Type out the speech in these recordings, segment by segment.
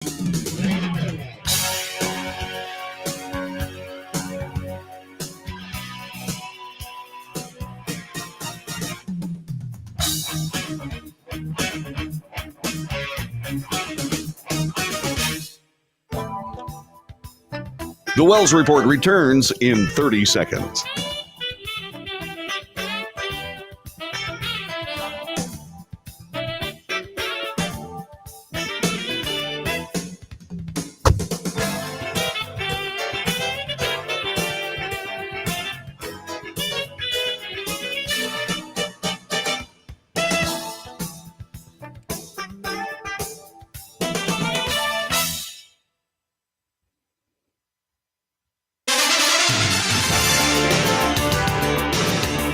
The Wells Report returns in 30 seconds.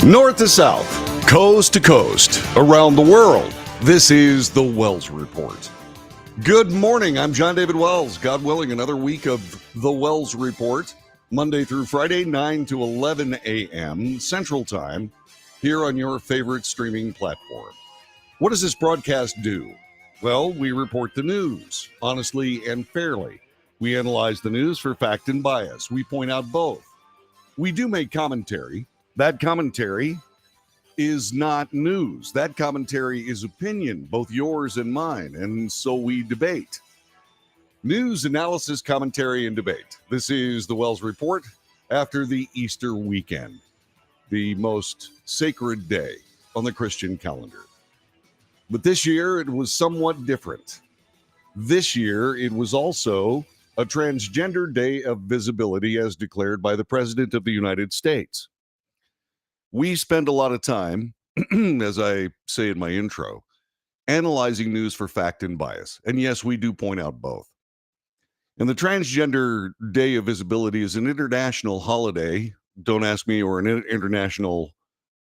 North to south, coast to coast, around the world, this is the Wells Report. Good morning, I'm John David Wells. God willing, another week of the Wells Report, Monday through Friday, 9 to 11 a.m. Central Time, here on your favorite streaming platform. What does this broadcast do? Well, we report the news, honestly and fairly. We analyze the news for fact and bias. We point out both. We do make commentary. That commentary is not news. That commentary is opinion, both yours and mine, and so we debate. News, analysis, commentary, and debate. This is the Wells Report after the Easter weekend, the most sacred day on the Christian calendar. But this year, it was somewhat different. This year, it was also a Transgender Day of Visibility as declared by the President of the United States. We spend a lot of time, as I say in my intro, analyzing news for fact and bias. And yes, we do point out both. And the Transgender Day of Visibility is an international holiday, don't ask me, or an international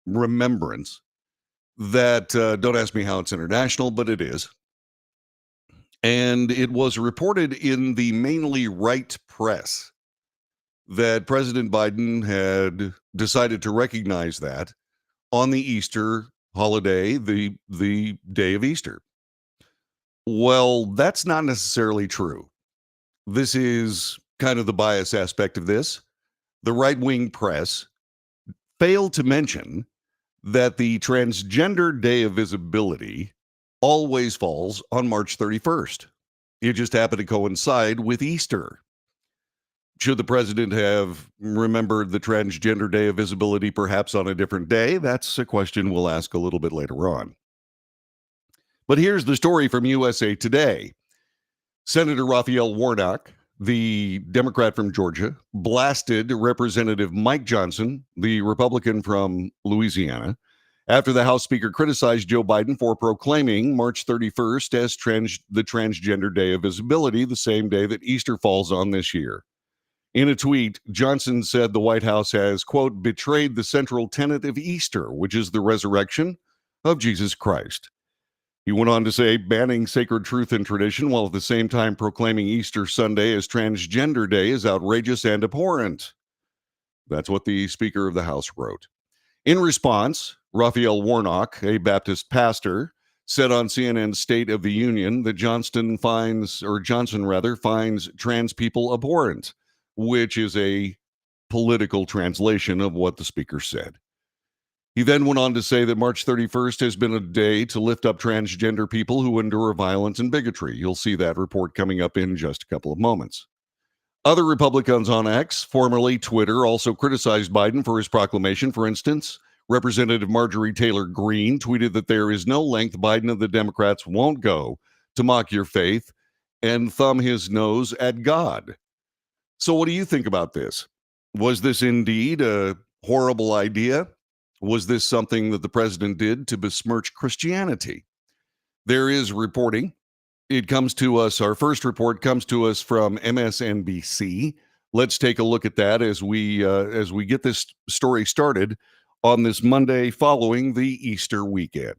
remembrance that, don't ask me how it's international, but it is. And it was reported in the mainly right press that President Biden had decided to recognize that on the Easter holiday, the day of Easter. Well, that's not necessarily true. This is kind of the bias aspect of this. The right-wing press failed to mention that the Transgender Day of Visibility always falls on March 31st. It just happened to coincide with Easter. Should the president have remembered the Transgender Day of Visibility perhaps on a different day? That's a question we'll ask a little bit later on. But here's the story from USA Today. Senator Raphael Warnock, the Democrat from Georgia, blasted Representative Mike Johnson, the Republican from Louisiana, after the House Speaker criticized Joe Biden for proclaiming March 31st as the Transgender Day of Visibility, the same day that Easter falls on this year. In a tweet, Johnson said the White House has, quote, betrayed the central tenet of Easter, which is the resurrection of Jesus Christ. He went on to say banning sacred truth and tradition while at the same time proclaiming Easter Sunday as Transgender Day is outrageous and abhorrent. That's what the Speaker of the House wrote. In response, Raphael Warnock, a Baptist pastor, said on CNN's State of the Union that Johnson finds trans people abhorrent, which is a political translation of what the speaker said. He then went on to say that March 31st has been a day to lift up transgender people who endure violence and bigotry. You'll see that report coming up in just a couple of moments. Other Republicans on X, formerly Twitter, also criticized Biden for his proclamation. For instance, Representative Marjorie Taylor Greene tweeted that there is no length Biden and the Democrats won't go to mock your faith and thumb his nose at God. So what do you think about this? Was this indeed a horrible idea? Was this something that the president did to besmirch Christianity? There is reporting. It comes to us, our first report comes to us from MSNBC. Let's take a look at that as we get this story started on this Monday following the Easter weekend.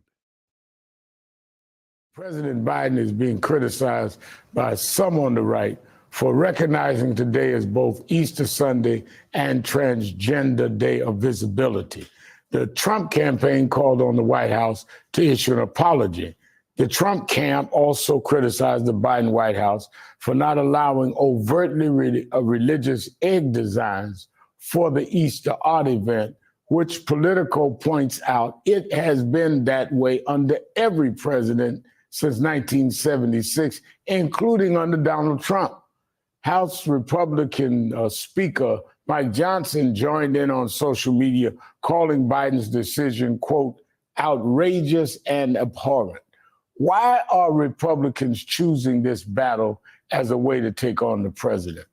President Biden is being criticized by some on the right for recognizing today as both Easter Sunday and Transgender Day of Visibility. The Trump campaign called on the White House to issue an apology. The Trump camp also criticized the Biden White House for not allowing overtly religious egg designs for the Easter art event, which Politico points out it has been that way under every president since 1976, including under Donald Trump. House Republican Speaker Mike Johnson joined in on social media, calling Biden's decision, quote, outrageous and abhorrent. Why are Republicans choosing this battle as a way to take on the president?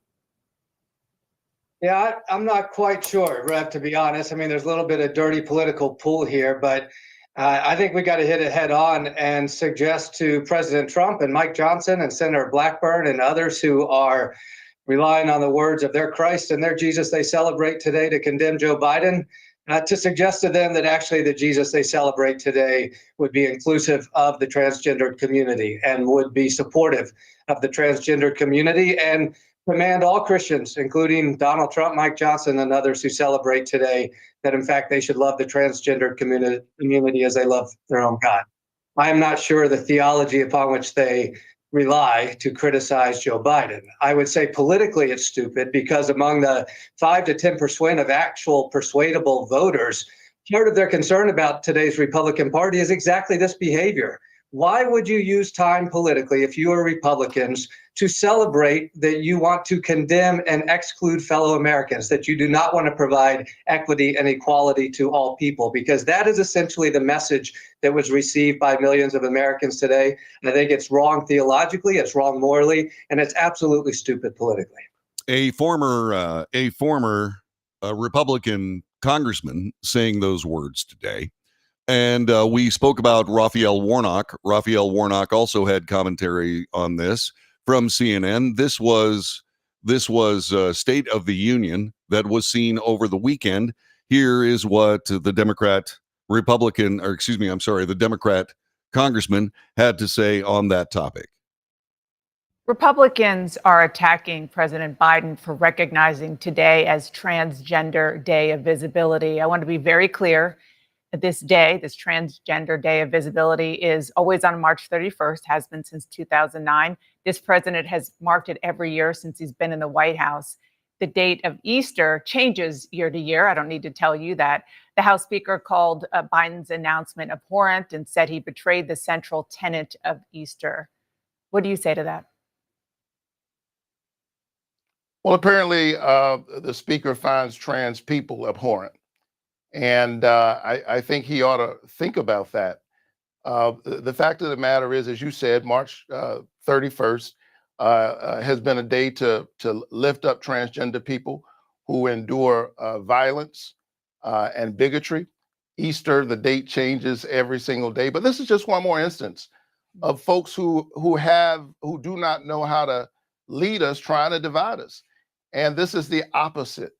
Yeah, I'm not quite sure, Rev, to be honest. I mean, there's a little bit of dirty political pool here, but I think we got to hit it head on and suggest to President Trump and Mike Johnson and Senator Blackburn and others who are relying on the words of their Christ and their Jesus they celebrate today to condemn Joe Biden, to suggest to them that actually the Jesus they celebrate today would be inclusive of the transgender community and would be supportive of the transgender community and command all Christians, including Donald Trump, Mike Johnson, and others who celebrate today, that in fact they should love the transgender community as they love their own God. I am not sure the theology upon which they rely to criticize Joe Biden. I would say politically it's stupid because among the 5 to 10% of actual persuadable voters, part of their concern about today's Republican Party is exactly this behavior. Why would you use time politically, if you are Republicans, to celebrate that you want to condemn and exclude fellow Americans, that you do not want to provide equity and equality to all people? Because that is essentially the message that was received by millions of Americans today. And I think it's wrong theologically, it's wrong morally, and it's absolutely stupid politically. A former Republican congressman saying those words today. And we spoke about Raphael Warnock. Raphael Warnock also had commentary on this from CNN. This was State of the Union that was seen over the weekend. Here is what the Democrat congressman had to say on that topic. Republicans are attacking President Biden for recognizing today as Transgender Day of Visibility. I want to be very clear. This day, this Transgender Day of Visibility, is always on March 31st, has been since 2009. This president has marked it every year since he's been in the White House. The date of Easter changes year to year. I don't need to tell you that. The House Speaker called Biden's announcement abhorrent and said he betrayed the central tenet of Easter. What do you say to that? Well, apparently the speaker finds trans people abhorrent. And I think he ought to think about that. The fact of the matter is, as you said, March 31st has been a day to lift up transgender people who endure violence and bigotry. Easter, the date changes every single day. But this is just one more instance of folks who do not know how to lead us, trying to divide us. And this is the opposite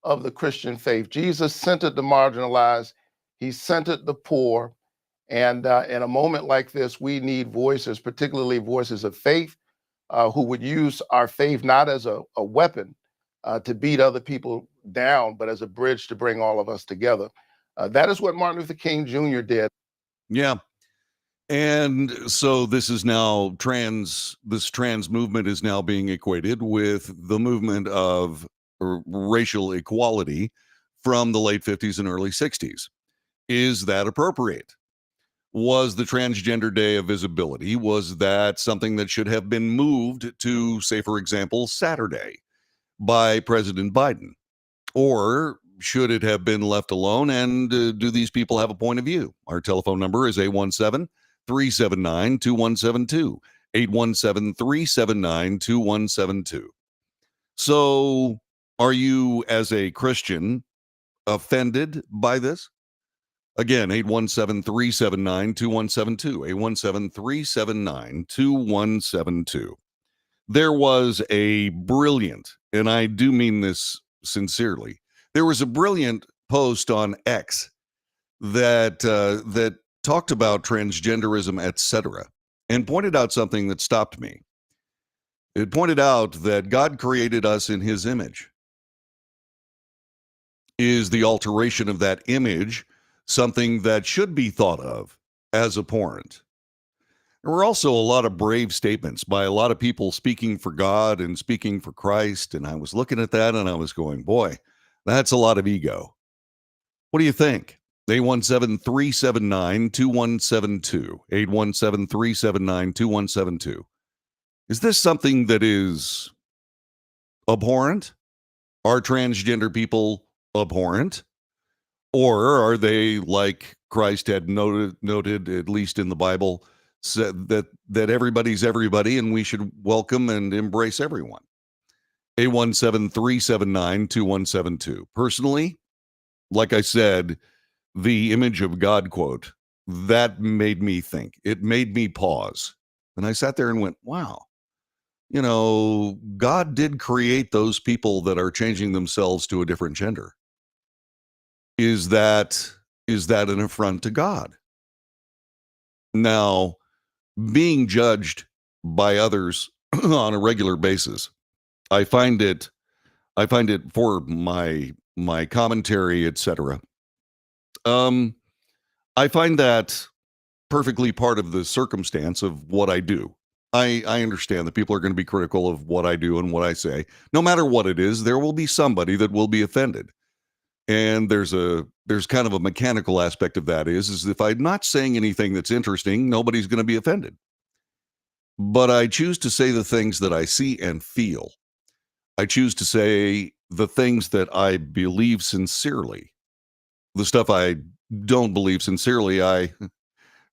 of the Christian faith. Jesus centered the marginalized, he centered the poor. And in a moment like this, we need voices, particularly voices of faith, who would use our faith not as a weapon to beat other people down, but as a bridge to bring all of us together. That is what Martin Luther King Jr. did. Yeah. And so this is now this trans movement is now being equated with the movement of racial equality from the late 50s and early 60s. Is that appropriate? Was the Transgender Day of Visibility, was that something that should have been moved to, say, for example, Saturday by President Biden? Or should it have been left alone? And do these people have a point of view? Our telephone number is 817-379-2172. 817-379-2172. So are you, as a Christian, offended by this? Again, 817-379-2172. 817-379-2172. There was a brilliant, and I do mean this sincerely, there was a brilliant post on X that talked about transgenderism, etc., and pointed out something that stopped me. It pointed out that God created us in his image. Is the alteration of that image something that should be thought of as abhorrent? There were also a lot of brave statements by a lot of people speaking for God and speaking for Christ. And I was looking at that and I was going, boy, that's a lot of ego. What do you think? 817-379-2172. 817-379-2172. Is this something that is abhorrent? Are transgender people abhorrent? Or are they, like Christ had noted, at least in the Bible, said that everybody's everybody and we should welcome and embrace everyone? 817-379-2172. Personally, like I said, the image of God quote, that made me think. It made me pause. And I sat there and went, wow, God did create those people that are changing themselves to a different gender. Is that an affront to God? Now, being judged by others on a regular basis, I find it for my commentary, etc. I find that perfectly part of the circumstance of what I do. I understand that people are going to be critical of what I do and what I say. No matter what it is, there will be somebody that will be offended. And there's kind of a mechanical aspect of that is if I'm not saying anything that's interesting, nobody's going to be offended. But I choose to say the things that I see and feel. I choose to say the things that I believe sincerely. The stuff I don't believe sincerely, I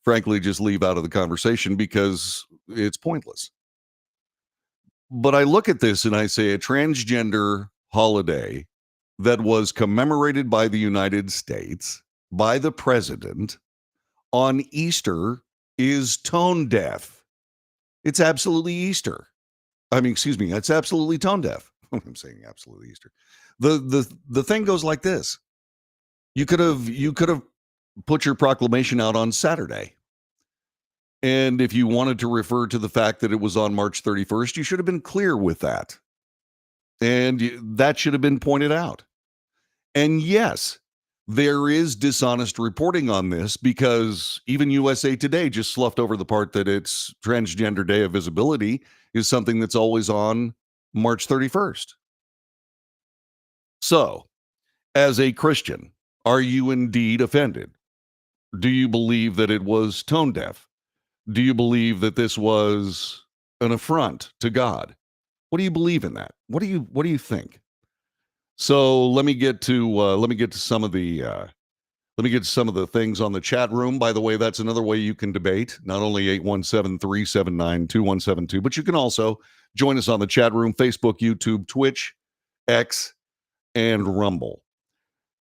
frankly just leave out of the conversation because it's pointless. But I look at this and I say a transgender holiday that was commemorated by the United States, by the president, on Easter is tone deaf. It's absolutely Easter. It's absolutely tone deaf. I'm saying absolutely Easter. The thing goes like this. You could have put your proclamation out on Saturday. And if you wanted to refer to the fact that it was on March 31st, you should have been clear with that. And that should have been pointed out. And yes, there is dishonest reporting on this because even USA Today just sloughed over the part that it's Transgender Day of Visibility is something that's always on March 31st. So, as a Christian, are you indeed offended? Do you believe that it was tone deaf? Do you believe that this was an affront to God? What do you believe in that? What do you think? So let me get to some of the things on the chat room. By the way, that's another way you can debate. Not only 817-379-2172, but you can also join us on the chat room: Facebook, YouTube, Twitch, X, and Rumble.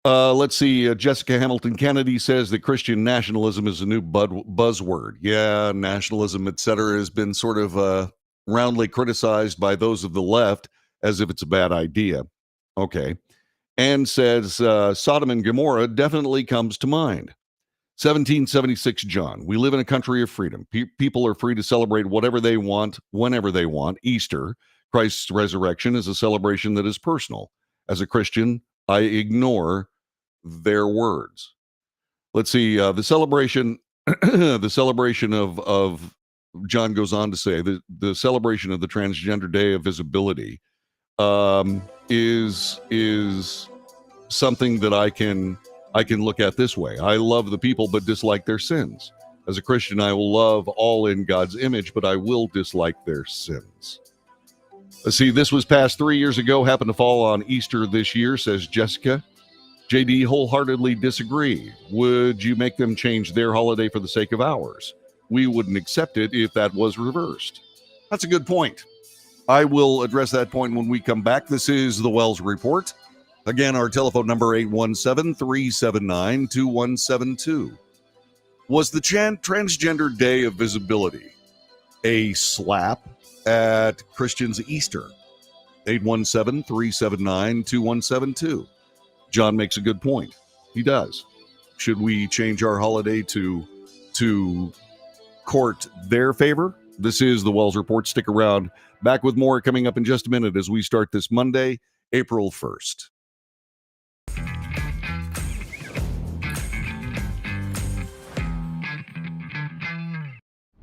Let's see. Jessica Hamilton Kennedy says that Christian nationalism is a new buzzword. Yeah, nationalism, etc., has been sort of roundly criticized by those of the left as if it's a bad idea. Okay. And says Sodom and Gomorrah definitely comes to mind. 1776, John. We live in a country of freedom. People are free to celebrate whatever they want, whenever they want. Easter, Christ's resurrection, is a celebration that is personal. As a Christian, I ignore their words. Let's see. The celebration, the celebration of John goes on to say the celebration of the Transgender Day of Visibility is something that I can look at this way. I love the people but dislike their sins. As a Christian, I will love all in God's image, but I will dislike their sins. Let's see, this was passed 3 years ago, happened to fall on Easter this year, says Jessica. JD, wholeheartedly disagree. Would you make them change their holiday for the sake of ours? We wouldn't accept it if that was reversed. That's a good point. I will address that point when we come back. This is the Wells Report. Again, our telephone number 817-379-2172. Was the Transgender Day of Visibility a slap at Christians' Easter? 817-379-2172. John makes a good point. He does. Should we change our holiday to court their favor? This is the Wells Report. Stick around. Back with more coming up in just a minute as we start this Monday, April 1st.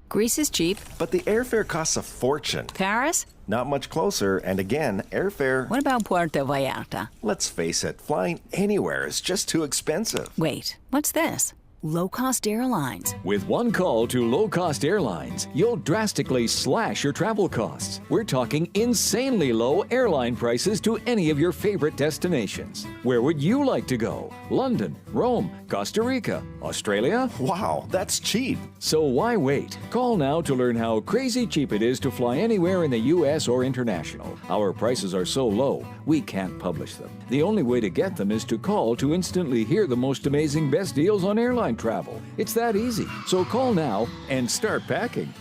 Greece is cheap. But the airfare costs a fortune. Paris? Not much closer, and again, airfare... What about Puerto Vallarta? Let's face it, flying anywhere is just too expensive. Wait, what's this? Low-cost airlines. With one call to low-cost airlines, you'll drastically slash your travel costs. We're talking insanely low airline prices to any of your favorite destinations. Where would you like to go? London, Rome, Costa Rica, Australia? Wow, that's cheap. So why wait? Call now to learn how crazy cheap it is to fly anywhere in the U.S. or international. Our prices are so low, we can't publish them. The only way to get them is to call to instantly hear the most amazing best deals on airline travel. It's that easy. So call now and start packing.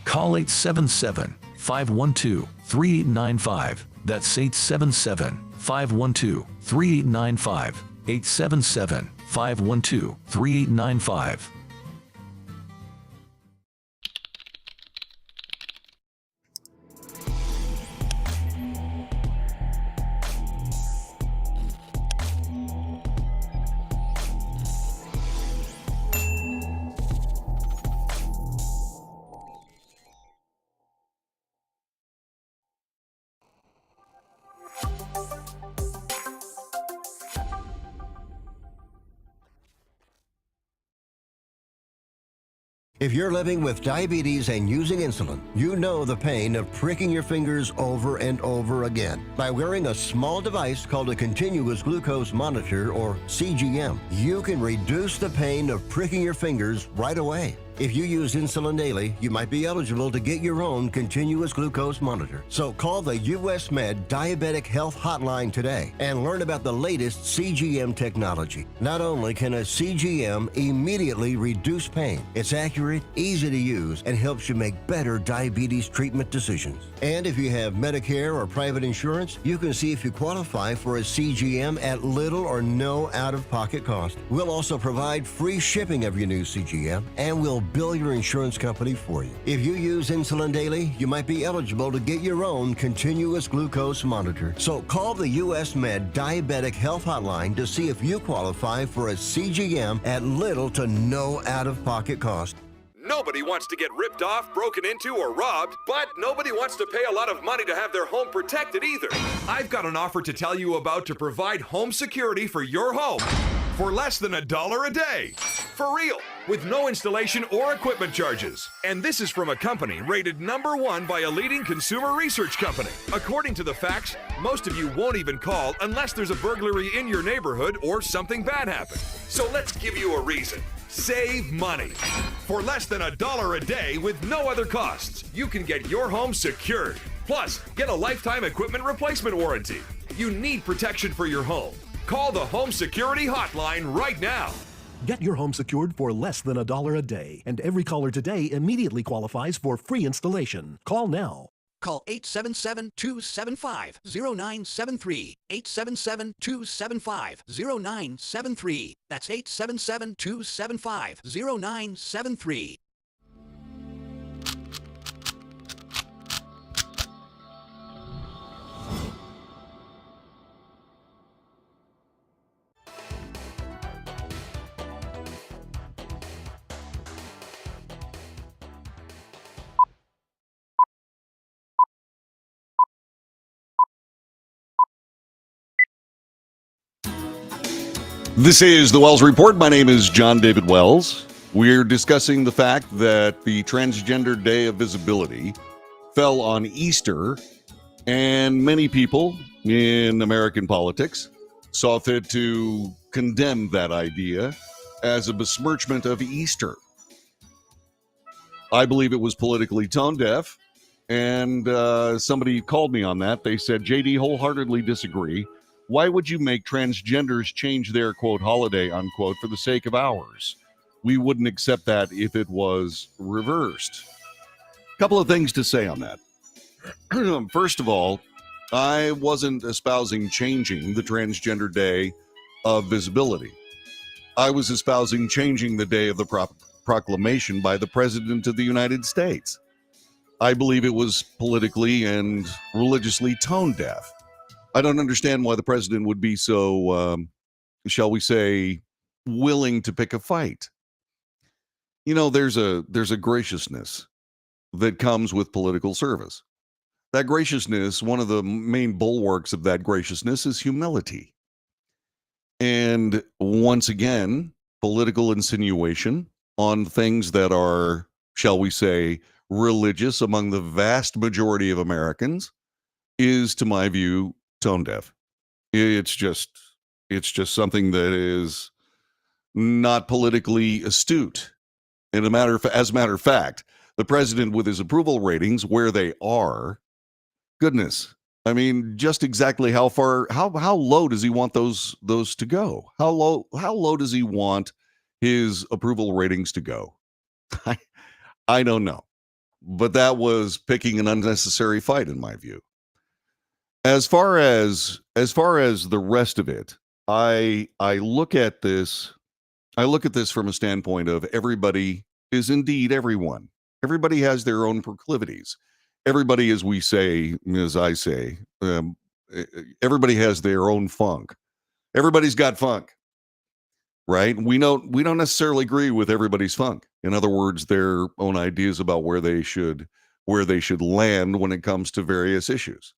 Call 877-512-3895. That's 877-512-3895. 877-512-3895. If you're living with diabetes and using insulin, you know the pain of pricking your fingers over and over again. By wearing a small device called a continuous glucose monitor, or CGM, you can reduce the pain of pricking your fingers right away. If you use insulin daily, you might be eligible to get your own continuous glucose monitor. So call the US Med Diabetic Health Hotline today and learn about the latest CGM technology. Not only can a CGM immediately reduce pain, it's accurate, easy to use, and helps you make better diabetes treatment decisions. And if you have Medicare or private insurance, you can see if you qualify for a CGM at little or no out-of-pocket cost. We'll also provide free shipping of your new CGM, and we'll bill your insurance company for you. If you use insulin daily, you might be eligible to get your own continuous glucose monitor. So call the US Med Diabetic Health Hotline to see if you qualify for a CGM at little to no out-of-pocket cost. Nobody wants to get ripped off, broken into, or robbed, but nobody wants to pay a lot of money to have their home protected either. I've got an offer to tell you about to provide home security for your home for less than $1 a day. For real, with no installation or equipment charges. And this is from a company rated #1 by a leading consumer research company. According to the facts, most of you won't even call unless there's a burglary in your neighborhood or something bad happened. So let's give you a reason. Save money. For less than $1 a day with no other costs, you can get your home secured. Plus, get a lifetime equipment replacement warranty. You need protection for your home. Call the Home Security Hotline right now. Get your home secured for less than $1 a day, and every caller today immediately qualifies for free installation. Call now. Call 877-275-0973. 877-275-0973. That's 877-275-0973. This is the Wells Report. My name is John David Wells. We're discussing the fact that the Transgender Day of Visibility fell on Easter, and many people in American politics saw fit to condemn that idea as a besmirchment of Easter. I believe it was politically tone deaf, and somebody called me on that. They said, JD, wholeheartedly disagree. Why would you make transgenders change their, quote, holiday, unquote, for the sake of ours? We wouldn't accept that if it was reversed. A couple of things to say on that. First of all, I wasn't espousing changing the Transgender Day of Visibility. I was espousing changing the day of the proclamation by the President of the United States. I believe it was politically and religiously tone deaf. I don't understand why the president would be so, shall we say, willing to pick a fight. You know, there's a graciousness that comes with political service. That graciousness, one of the main bulwarks of that graciousness is humility. And once again, political insinuation on things that are, shall we say, religious among the vast majority of Americans is, to my view, tone deaf. It's just something that is not politically astute. And as a matter of fact, the president with his approval ratings where they are, goodness, I mean, just exactly how low does he want those to go? How low does he want his approval ratings to go? I don't know. But that was picking an unnecessary fight in my view. As far as the rest of it, I look at this from a standpoint of everybody is indeed everyone. Everybody has their own proclivities. Everybody, as I say, everybody has their own funk. Everybody's got funk, right? We don't necessarily agree with everybody's funk. In other words, their own ideas about where they should land when it comes to various issues.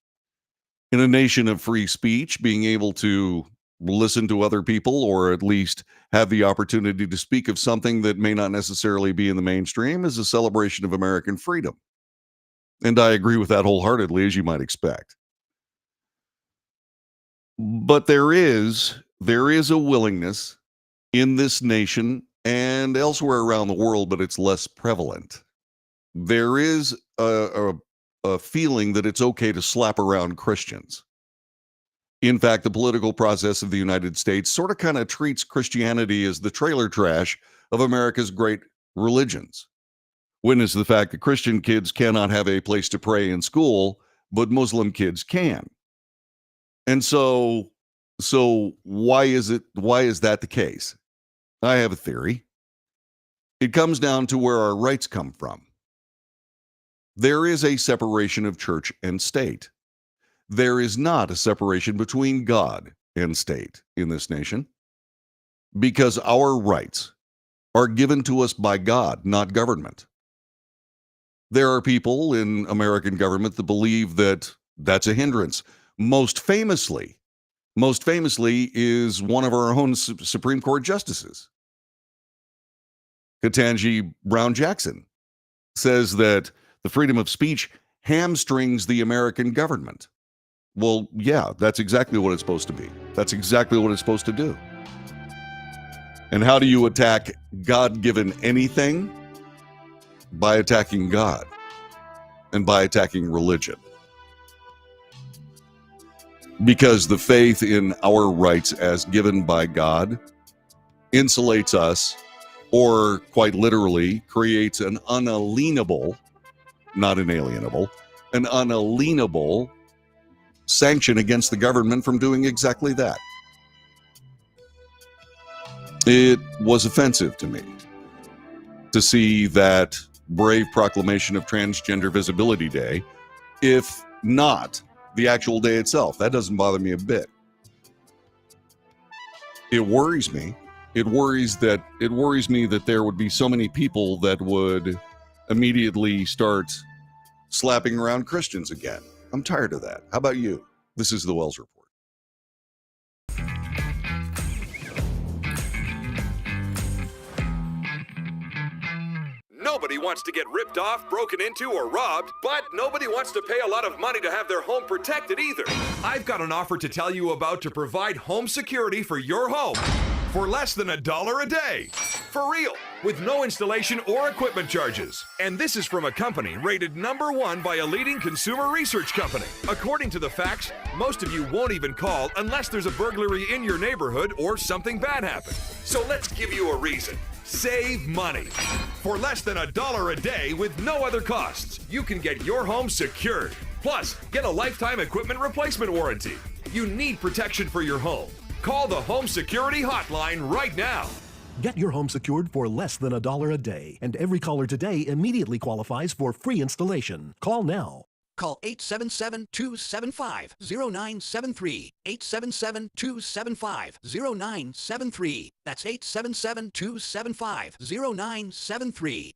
In a nation of free speech, being able to listen to other people, or at least have the opportunity to speak of something that may not necessarily be in the mainstream, is a celebration of American freedom. And I agree with that wholeheartedly, as you might expect. But there is a willingness in this nation and elsewhere around the world, but it's less prevalent. There is a feeling that it's okay to slap around Christians. In fact, the political process of the United States sort of kind of treats Christianity as the trailer trash of America's great religions. Witness the fact that Christian kids cannot have a place to pray in school, but Muslim kids can. And so why is that the case? I have a theory. It comes down to where our rights come from. There is a separation of church and state. There is not a separation between God and state in this nation, because our rights are given to us by God, not government. There are people in American government that believe that that's a hindrance. Most famously is one of our own Supreme Court justices. Ketanji Brown Jackson says that the freedom of speech hamstrings the American government. Well, yeah, that's exactly what it's supposed to be. That's exactly what it's supposed to do. And how do you attack God-given anything? By attacking God and by attacking religion. Because the faith in our rights as given by God insulates us, or quite literally creates an unalienable, not inalienable, an unalienable sanction against the government from doing exactly that. It was offensive to me to see that brave proclamation of Transgender Visibility Day, if not the actual day itself. That doesn't bother me a bit. It worries me. It worries me that there would be so many people that would immediately start slapping around Christians again. I'm tired of that. How about you? This is the Wells Report. Nobody wants to get ripped off, broken into, or robbed, but nobody wants to pay a lot of money to have their home protected either. I've got an offer to tell you about to provide home security for your home for less than $1 a day. For real, with no installation or equipment charges. And this is from a company rated #1 by a leading consumer research company. According to the facts, most of you won't even call unless there's a burglary in your neighborhood or something bad happened. So let's give you a reason. Save money. For less than $1 a day with no other costs, you can get your home secured. Plus, get a lifetime equipment replacement warranty. You need protection for your home. Call the Home Security Hotline right now. Get your home secured for less than $1 a day, and every caller today immediately qualifies for free installation. Call now. Call 877-275-0973. 877-275-0973. That's 877-275-0973.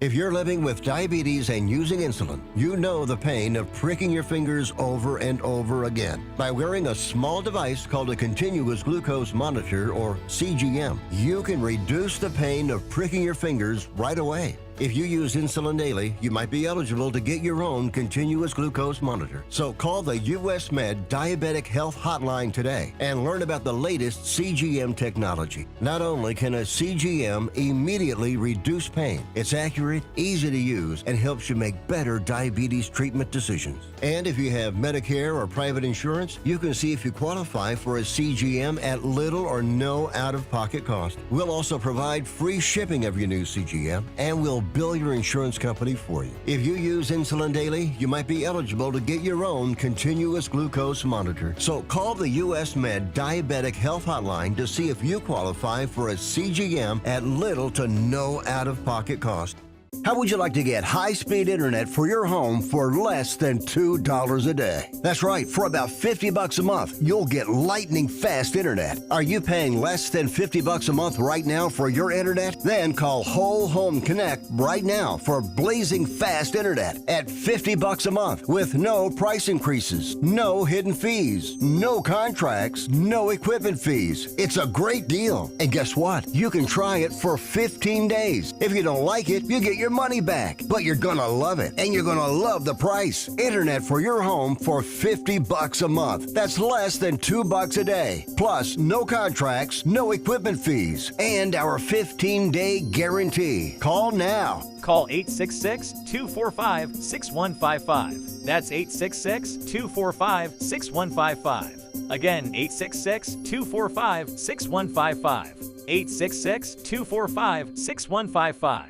If you're living with diabetes and using insulin, you know the pain of pricking your fingers over and over again. By wearing a small device called a continuous glucose monitor, or CGM, you can reduce the pain of pricking your fingers right away. If you use insulin daily, you might be eligible to get your own continuous glucose monitor. So call the US Med Diabetic Health Hotline today and learn about the latest CGM technology. Not only can a CGM immediately reduce pain, it's accurate, easy to use, and helps you make better diabetes treatment decisions. And if you have Medicare or private insurance, you can see if you qualify for a CGM at little or no out-of-pocket cost. We'll also provide free shipping of your new CGM, and we'll bill your insurance company for you. If you use insulin daily, you might be eligible to get your own continuous glucose monitor. So call the US Med Diabetic Health Hotline to see if you qualify for a CGM at little to no out-of-pocket cost. How would you like to get high-speed internet for your home for less than $2 a day? That's right, for about $50 a month, you'll get lightning fast internet. Are you paying less than $50 a month right now for your internet? Then call Whole Home Connect right now for blazing fast internet at $50 a month with no price increases, no hidden fees, no contracts, no equipment fees. It's a great deal. And guess what? You can try it for 15 days. If you don't like it, you get your money back, but you're gonna love it, and you're gonna love the price. Internet for your home for $50 a month. That's less than $2 a day. Plus, no contracts, no equipment fees, and our 15-day guarantee. Call now. Call 866-245-6155. That's 866-245-6155. Again, 866-245-6155. 866-245-6155.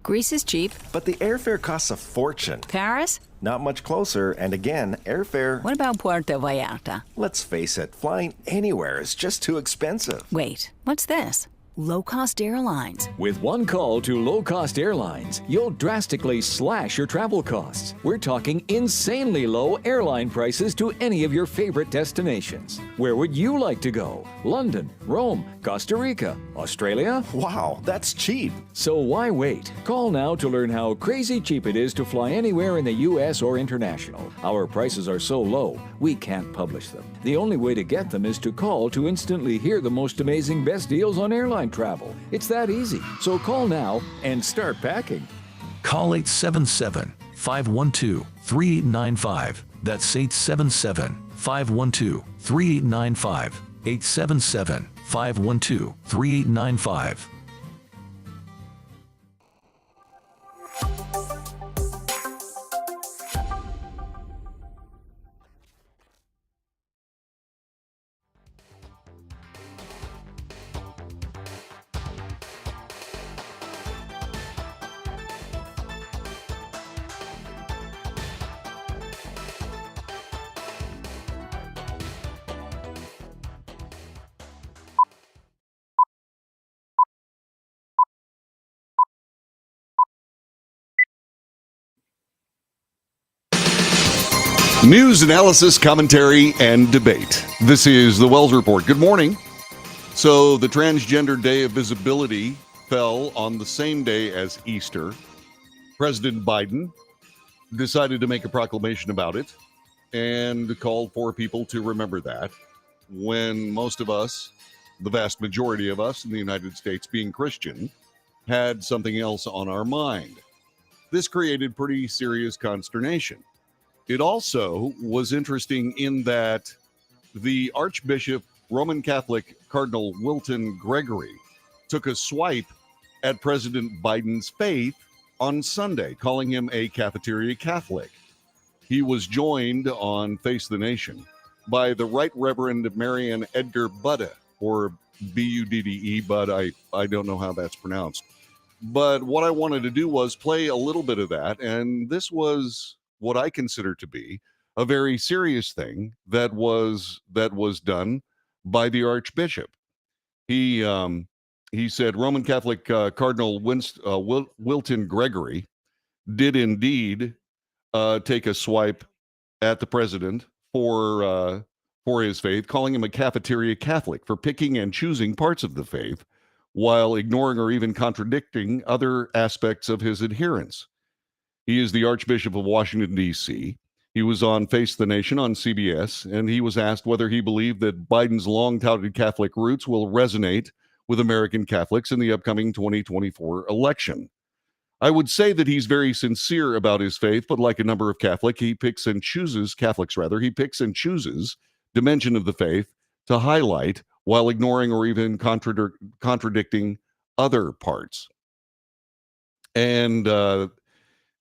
Greece is cheap. But the airfare costs a fortune. Paris? Not much closer, and again, airfare... What about Puerto Vallarta? Let's face it, flying anywhere is just too expensive. Wait, what's this? Low-cost airlines. With one call to low-cost airlines, you'll drastically slash your travel costs. We're talking insanely low airline prices to any of your favorite destinations. Where would you like to go? London, Rome, Costa Rica, Australia? Wow, that's cheap. So why wait? Call now to learn how crazy cheap it is to fly anywhere in the U.S. or international. Our prices are so low, we can't publish them. The only way to get them is to call to instantly hear the most amazing best deals on airline travel. It's that easy. So call now and start packing. Call 877-512-3895. That's 877-512-3895. 877-512-3895. News, analysis, commentary, and debate. This is the Wells Report. Good morning. So the Transgender Day of Visibility fell on the same day as Easter. President Biden decided to make a proclamation about it and called for people to remember that when most of us, the vast majority of us in the United States being Christian, had something else on our mind. This created pretty serious consternation. It also was interesting in that the Archbishop, Roman Catholic Cardinal Wilton Gregory, took a swipe at President Biden's faith on Sunday, calling him a cafeteria Catholic. He was joined on Face the Nation by the Right Reverend Marian Edgar Budde, or B-U-D-D-E, but I don't know how that's pronounced. But what I wanted to do was play a little bit of that, and this was what I consider to be a very serious thing that was done by the Archbishop. He said Roman Catholic Cardinal Wilton Gregory did indeed take a swipe at the president for for his faith, calling him a cafeteria Catholic for picking and choosing parts of the faith while ignoring or even contradicting other aspects of his adherents. He is the Archbishop of Washington, D.C. He was on Face the Nation on CBS, and he was asked whether he believed that Biden's long-touted Catholic roots will resonate with American Catholics in the upcoming 2024 election. I would say that he's very sincere about his faith, but like a number of Catholics, he picks and chooses dimension of the faith to highlight while ignoring or even contradicting other parts. And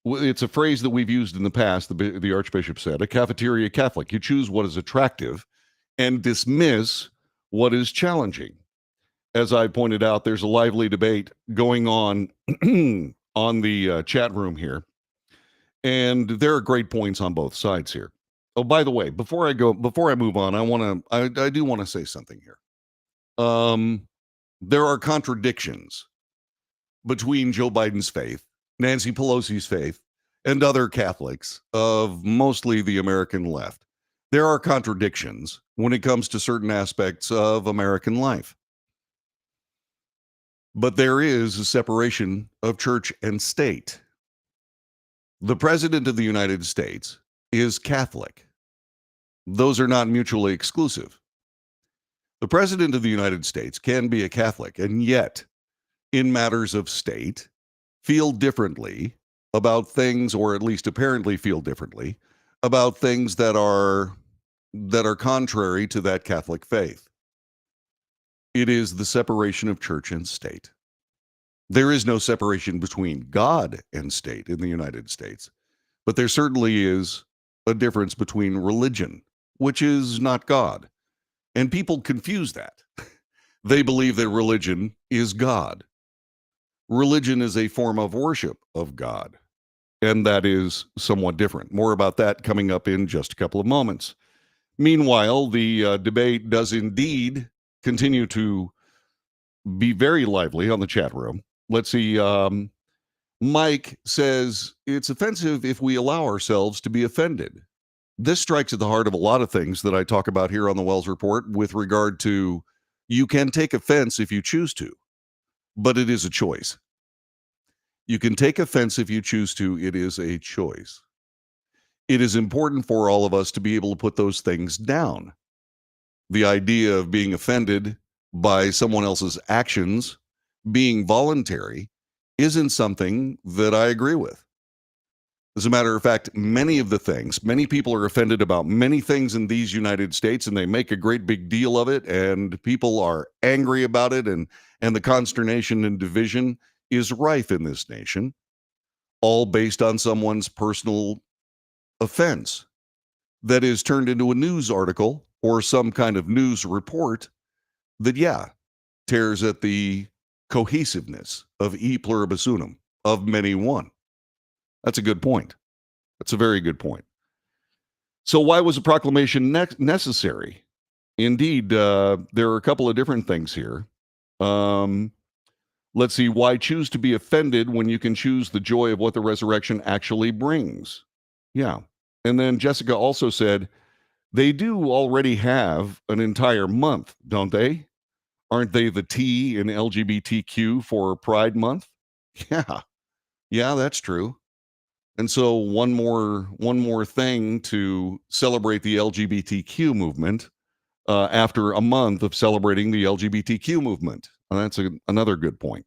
it's a phrase that we've used in the past, the Archbishop said, a cafeteria Catholic. You choose what is attractive and dismiss what is challenging. As I pointed out, there's a lively debate going on on the chat room here. And there are great points on both sides here. Oh, by the way, before I move on, I do want to say something here. There are contradictions between Joe Biden's faith, Nancy Pelosi's faith, and other Catholics of mostly the American left. There are contradictions when it comes to certain aspects of American life. But there is a separation of church and state. The President of the United States is Catholic. Those are not mutually exclusive. The President of the United States can be a Catholic and yet, in matters of state, feel differently about things, or at least apparently feel differently about things that are contrary to that Catholic faith. It is the separation of church and state. There is no separation between God and state in the United States, but there certainly is a difference between religion, which is not God. And people confuse that. They believe that religion is God. Religion is a form of worship of God, and that is somewhat different. More about that coming up in just a couple of moments. Meanwhile, the debate does indeed continue to be very lively on the chat room. Let's see. Mike says, it's offensive if we allow ourselves to be offended. This strikes at the heart of a lot of things that I talk about here on the Wells Report with regard to you can take offense if you choose to, but it is a choice. You can take offense if you choose to. It is a choice. It is important for all of us to be able to put those things down. The idea of being offended by someone else's actions being voluntary isn't something that I agree with. As a matter of fact, many people are offended about many things in these United States, and they make a great big deal of it, and people are angry about it, and the consternation and division is rife in this nation, all based on someone's personal offense that is turned into a news article or some kind of news report that, tears at the cohesiveness of e pluribus unum, of many one. That's a good point. That's a very good point. So why was a proclamation necessary? Indeed, there are a couple of different things here. Let's see. Why choose to be offended when you can choose the joy of what the resurrection actually brings? Yeah. And then Jessica also said, they do already have an entire month, don't they? Aren't they the T in LGBTQ for Pride Month? Yeah, that's true. And so one more thing to celebrate the LGBTQ movement after a month of celebrating the LGBTQ movement. And that's another good point.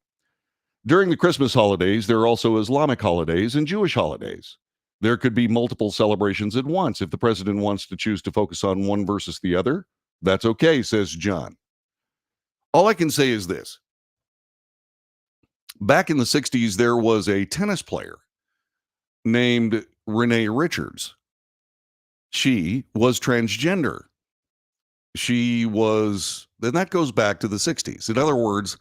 During the Christmas holidays, there are also Islamic holidays and Jewish holidays. There could be multiple celebrations at once. If the president wants to choose to focus on one versus the other, that's okay, says John. All I can say is this. Back in the 60s, there was a tennis player named Renee Richards. She was transgender. And that goes back to the 60s. In other words,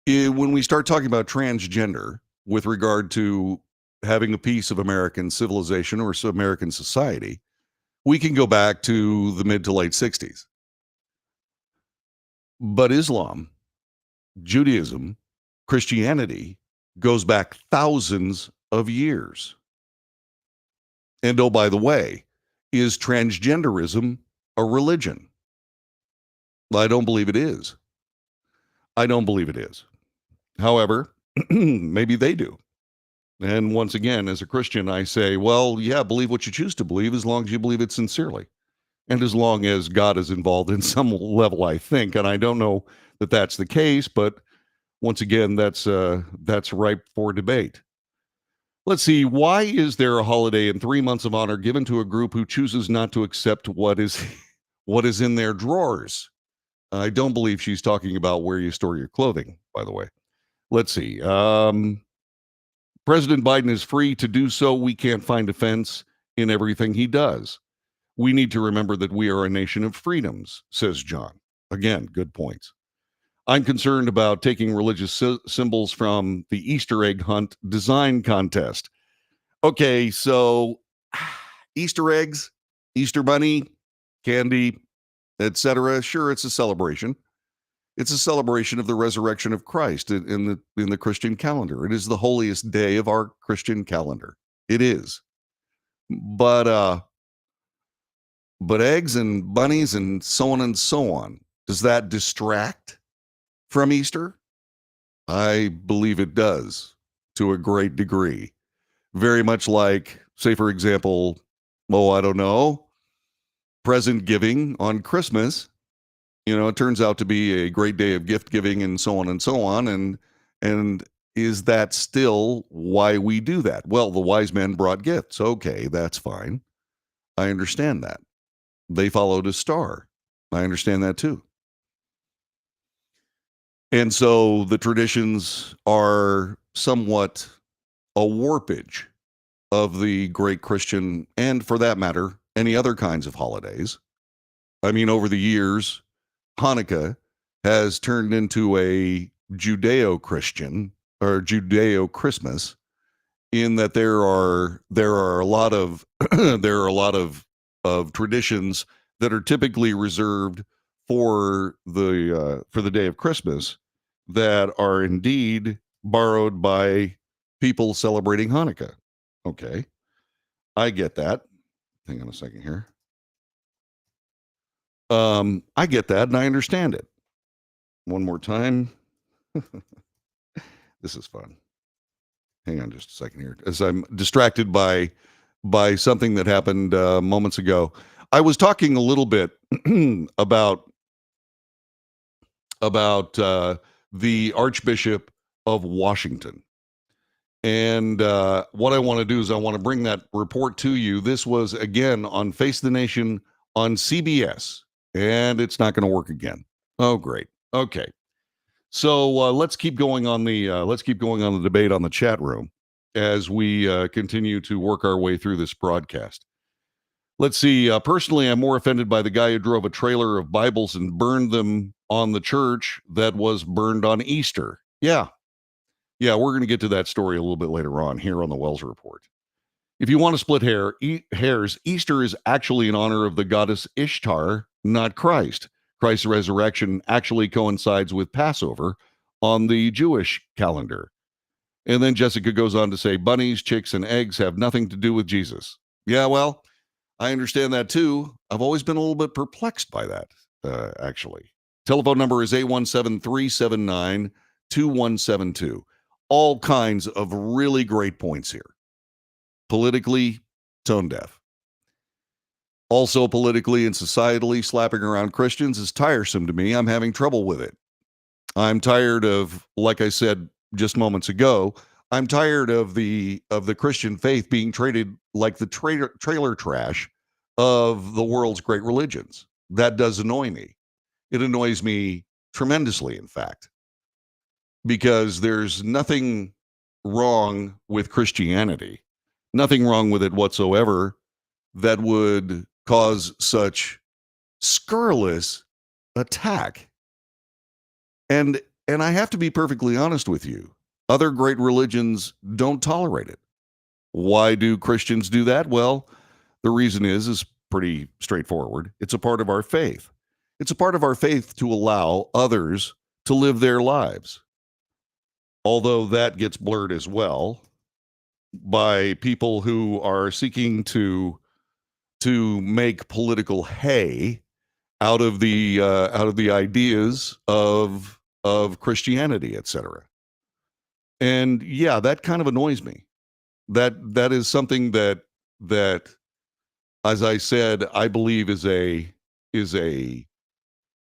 when we start talking about transgender with regard to having a piece of American civilization or American society, we can go back to the mid to late 60s. But Islam, Judaism, Christianity goes back thousands of years. And oh, by the way, is transgenderism a religion. I don't believe it is. I don't believe it is. However, maybe they do. And once again, as a Christian, I say, well, yeah, believe what you choose to believe as long as you believe it sincerely. And as long as God is involved in some level, I think. And I don't know that that's the case, but once again, that's ripe for debate. Let's see. Why is there a holiday and 3 months of honor given to a group who chooses not to accept what is in their drawers? I don't believe she's talking about where you store your clothing, by the way. Let's see. President Biden is free to do so. We can't find offense in everything he does. We need to remember that we are a nation of freedoms, says John. Again, good points. I'm concerned about taking religious symbols from the Easter egg hunt design contest. Okay, so Easter eggs, Easter bunny, candy, etc. Sure, it's a celebration. It's a celebration of the resurrection of Christ in the Christian calendar. It is the holiest day of our Christian calendar. It is. But eggs and bunnies and so on, does that distract from Easter? I believe it does to a great degree. Very much like, say, for example, I don't know, present giving on Christmas. You know, it turns out to be a great day of gift giving and so on and so on. And is that still why we do that? Well, the wise men brought gifts. Okay, that's fine. I understand that. They followed a star. I understand that too. And so the traditions are somewhat a warpage of the great Christian, and for that matter, any other kinds of holidays. I mean, over the years, Hanukkah has turned into a Judeo-Christian or Judeo-Christmas, in that there are a lot of of traditions that are typically reserved for the day of Christmas that are indeed borrowed by people celebrating Hanukkah. Okay, I get that. Hang on a second here. I get that and I understand it. One more time. This is fun. Hang on just a second here, as I'm distracted by something that happened moments ago. I was talking a little bit about the Archbishop of Washington. And what I want to do is I want to bring that report to you. This was, again, on Face the Nation on CBS, and it's not going to work again. Oh, great. Okay. So let's keep going on the debate on the chat room as we continue to work our way through this broadcast. Let's see. Personally, I'm more offended by the guy who drove a trailer of Bibles and burned them on the church that was burned on Easter. Yeah, we're going to get to that story a little bit later on here on the Wells Report. If you want to split hairs, Easter is actually in honor of the goddess Ishtar, not Christ. Christ's resurrection actually coincides with Passover on the Jewish calendar. And then Jessica goes on to say, bunnies, chicks, and eggs have nothing to do with Jesus. Yeah, well, I understand that too. I've always been a little bit perplexed by that, actually. Telephone number is 817-379-2172. All kinds of really great points here. Politically tone deaf. Also, politically and societally, slapping around Christians is tiresome to me. I'm having trouble with it. I'm tired of, like I said just moments ago, I'm tired of the Christian faith being treated like the trailer trash of the world's great religions. That does annoy me. It annoys me tremendously, in fact, because there's nothing wrong with Christianity, nothing wrong with it whatsoever that would cause such scurrilous attack. And I have to be perfectly honest with you. Other great religions don't tolerate it. Why do Christians do that? Well, the reason is pretty straightforward. It's a part of our faith. It's a part of our faith to allow others to live their lives. Although that gets blurred as well by people who are seeking to make political hay out of the ideas of Christianity, etc. And yeah, that kind of annoys me. That is something that as I said, I believe is a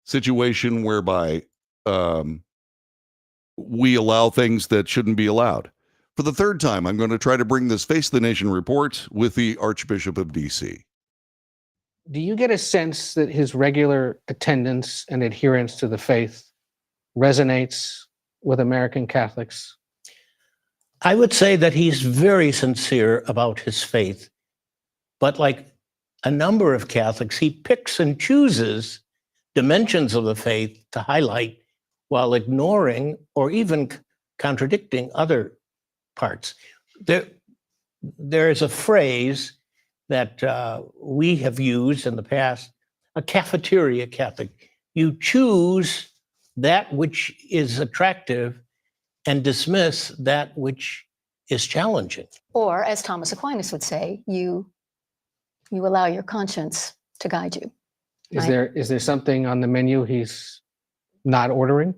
situation whereby we allow things that shouldn't be allowed. For the third time, I'm going to try to bring this Face the Nation report with the Archbishop of D.C. Do you get a sense that his regular attendance and adherence to the faith resonates with American Catholics? I would say that he's very sincere about his faith, but like a number of Catholics, he picks and chooses dimensions of the faith to highlight while ignoring or even contradicting other parts. There is a phrase that we have used in the past, a cafeteria Catholic. You choose that which is attractive and dismiss that which is challenging. Or, as Thomas Aquinas would say, you allow your conscience to guide you. Is there something on the menu he's not ordering,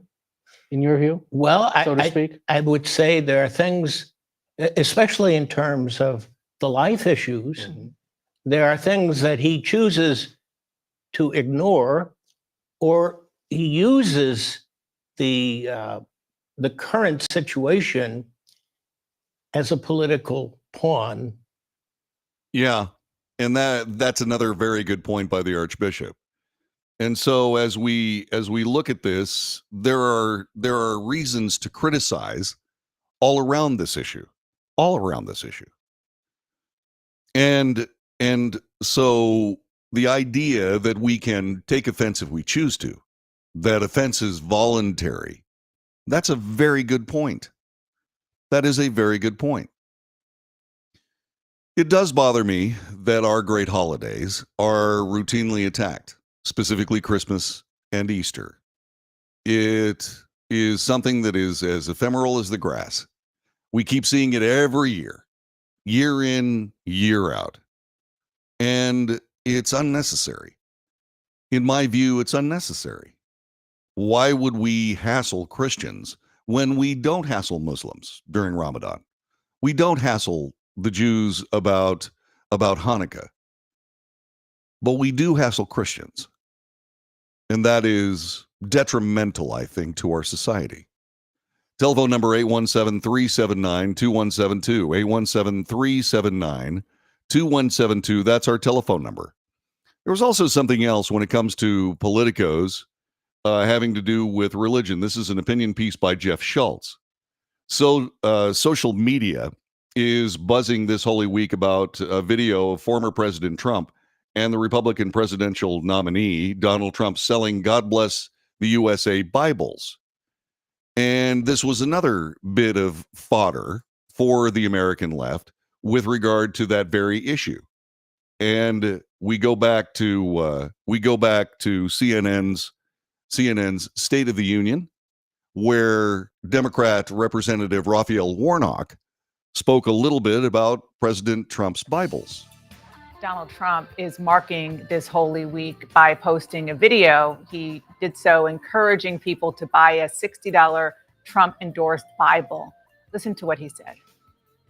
in your view? Well, so to speak? I would say there are things, especially in terms of the life issues, there are things that he chooses to ignore, or he uses the current situation as a political pawn. Yeah, and that's another very good point by the Archbishop. And so as we look at this, there are reasons to criticize all around this issue. And so the idea that we can take offense if we choose to, that offense is voluntary, that's a very good point. That is a very good point. It does bother me that our great holidays are routinely attacked, specifically Christmas and Easter. It is something that is as ephemeral as the grass. We keep seeing it every year, year in, year out. And it's unnecessary. In my view, it's unnecessary. Why would we hassle Christians when we don't hassle Muslims during Ramadan? We don't hassle the Jews about Hanukkah. But we do hassle Christians. And that is detrimental, I think, to our society. Telephone number 817-379-2172. 817-379-2172. That's our telephone number. There was also something else when it comes to politicos having to do with religion. This is an opinion piece by Jeff Schultz. So social media is buzzing this Holy Week about a video of former President Trump and the Republican presidential nominee, Donald Trump, selling God Bless the USA Bibles. And this was another bit of fodder for the American left with regard to that very issue. And we go back to CNN's State of the Union, where Democrat Representative Raphael Warnock spoke a little bit about President Trump's Bibles. Donald Trump is marking this Holy Week by posting a video. He did so encouraging people to buy a $60 Trump-endorsed Bible. Listen to what he said.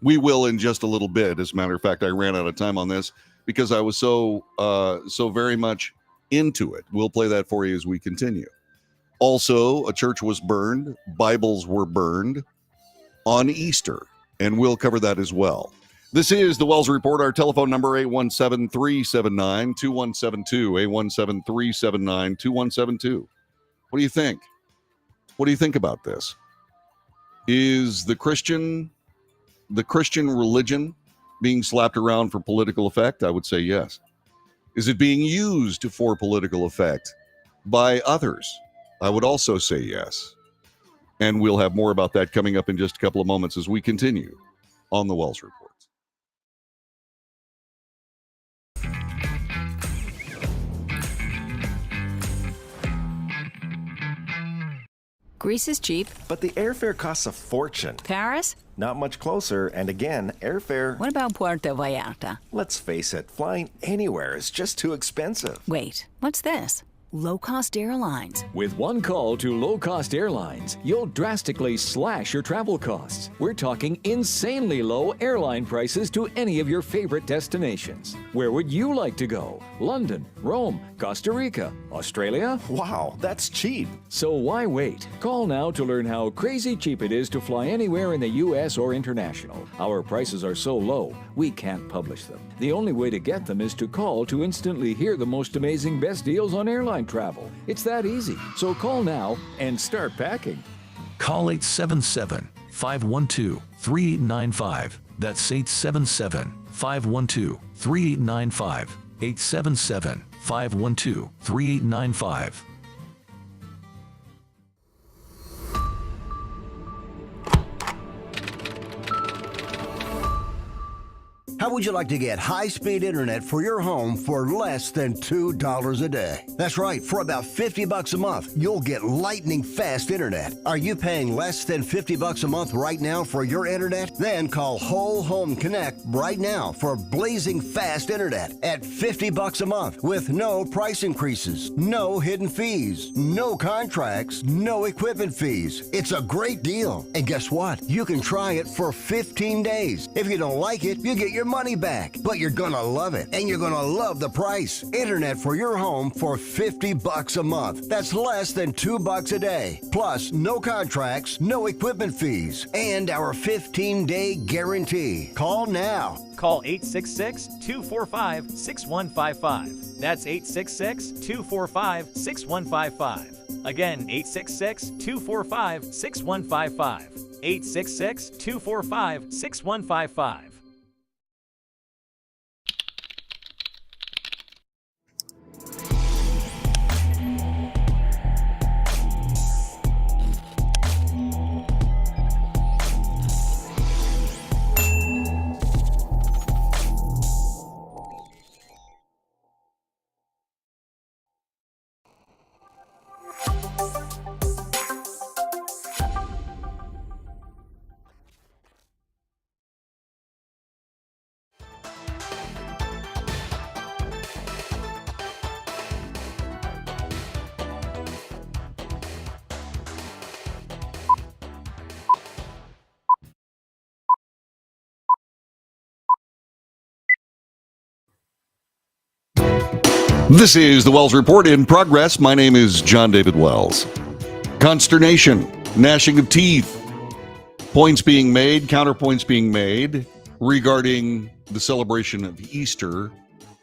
We will in just a little bit. As a matter of fact, I ran out of time on this because I was so very much into it. We'll play that for you as we continue. Also, a church was burned. Bibles were burned on Easter, and we'll cover that as well. This is the Wells Report. Our telephone number, 817-379-2172. 817-379-2172. What do you think? What do you think about this? Is the Christian religion being slapped around for political effect? I would say yes. Is it being used for political effect by others? I would also say yes. And we'll have more about that coming up in just a couple of moments as we continue on the Wells Report. Greece is cheap. But the airfare costs a fortune. Paris? Not much closer, and again, airfare... What about Puerto Vallarta? Let's face it, flying anywhere is just too expensive. Wait, what's this? low-cost airlines. With one call to low-cost airlines, you'll drastically slash your travel costs. We're talking insanely low airline prices to any of your favorite destinations. Where would you like to go? London, Rome, Costa Rica, Australia? Wow, that's cheap. So why wait? Call now to learn how crazy cheap it is to fly anywhere in the U.S. or international. Our prices are so low, we can't publish them. The only way to get them is to call to instantly hear the most amazing best deals on airline travel. It's that easy. So call now and start packing. Call 877-512-3895. That's 877-512-3895. 877-512-3895. How would you like to get high-speed internet for your home for less than $2 a day? That's right, for about $50 a month, you'll get lightning fast internet. Are you paying less than $50 a month right now for your internet? Then call Whole Home Connect right now for blazing fast internet at $50 a month with no price increases, no hidden fees, no contracts, no equipment fees. It's a great deal. And guess what? You can try it for 15 days. If you don't like it, you get your money back, but you're gonna love it, and you're gonna love the price. Internet for your home for $50 a month. That's less than $2 a day. Plus, no contracts, no equipment fees, and our 15-day guarantee. Call now. Call 866-245-6155. That's 866-245-6155. Again, 866-245-6155. 866-245-6155. This is the Wells Report in progress. My name is John David Wells. Consternation, gnashing of teeth, points being made, counterpoints being made regarding the celebration of Easter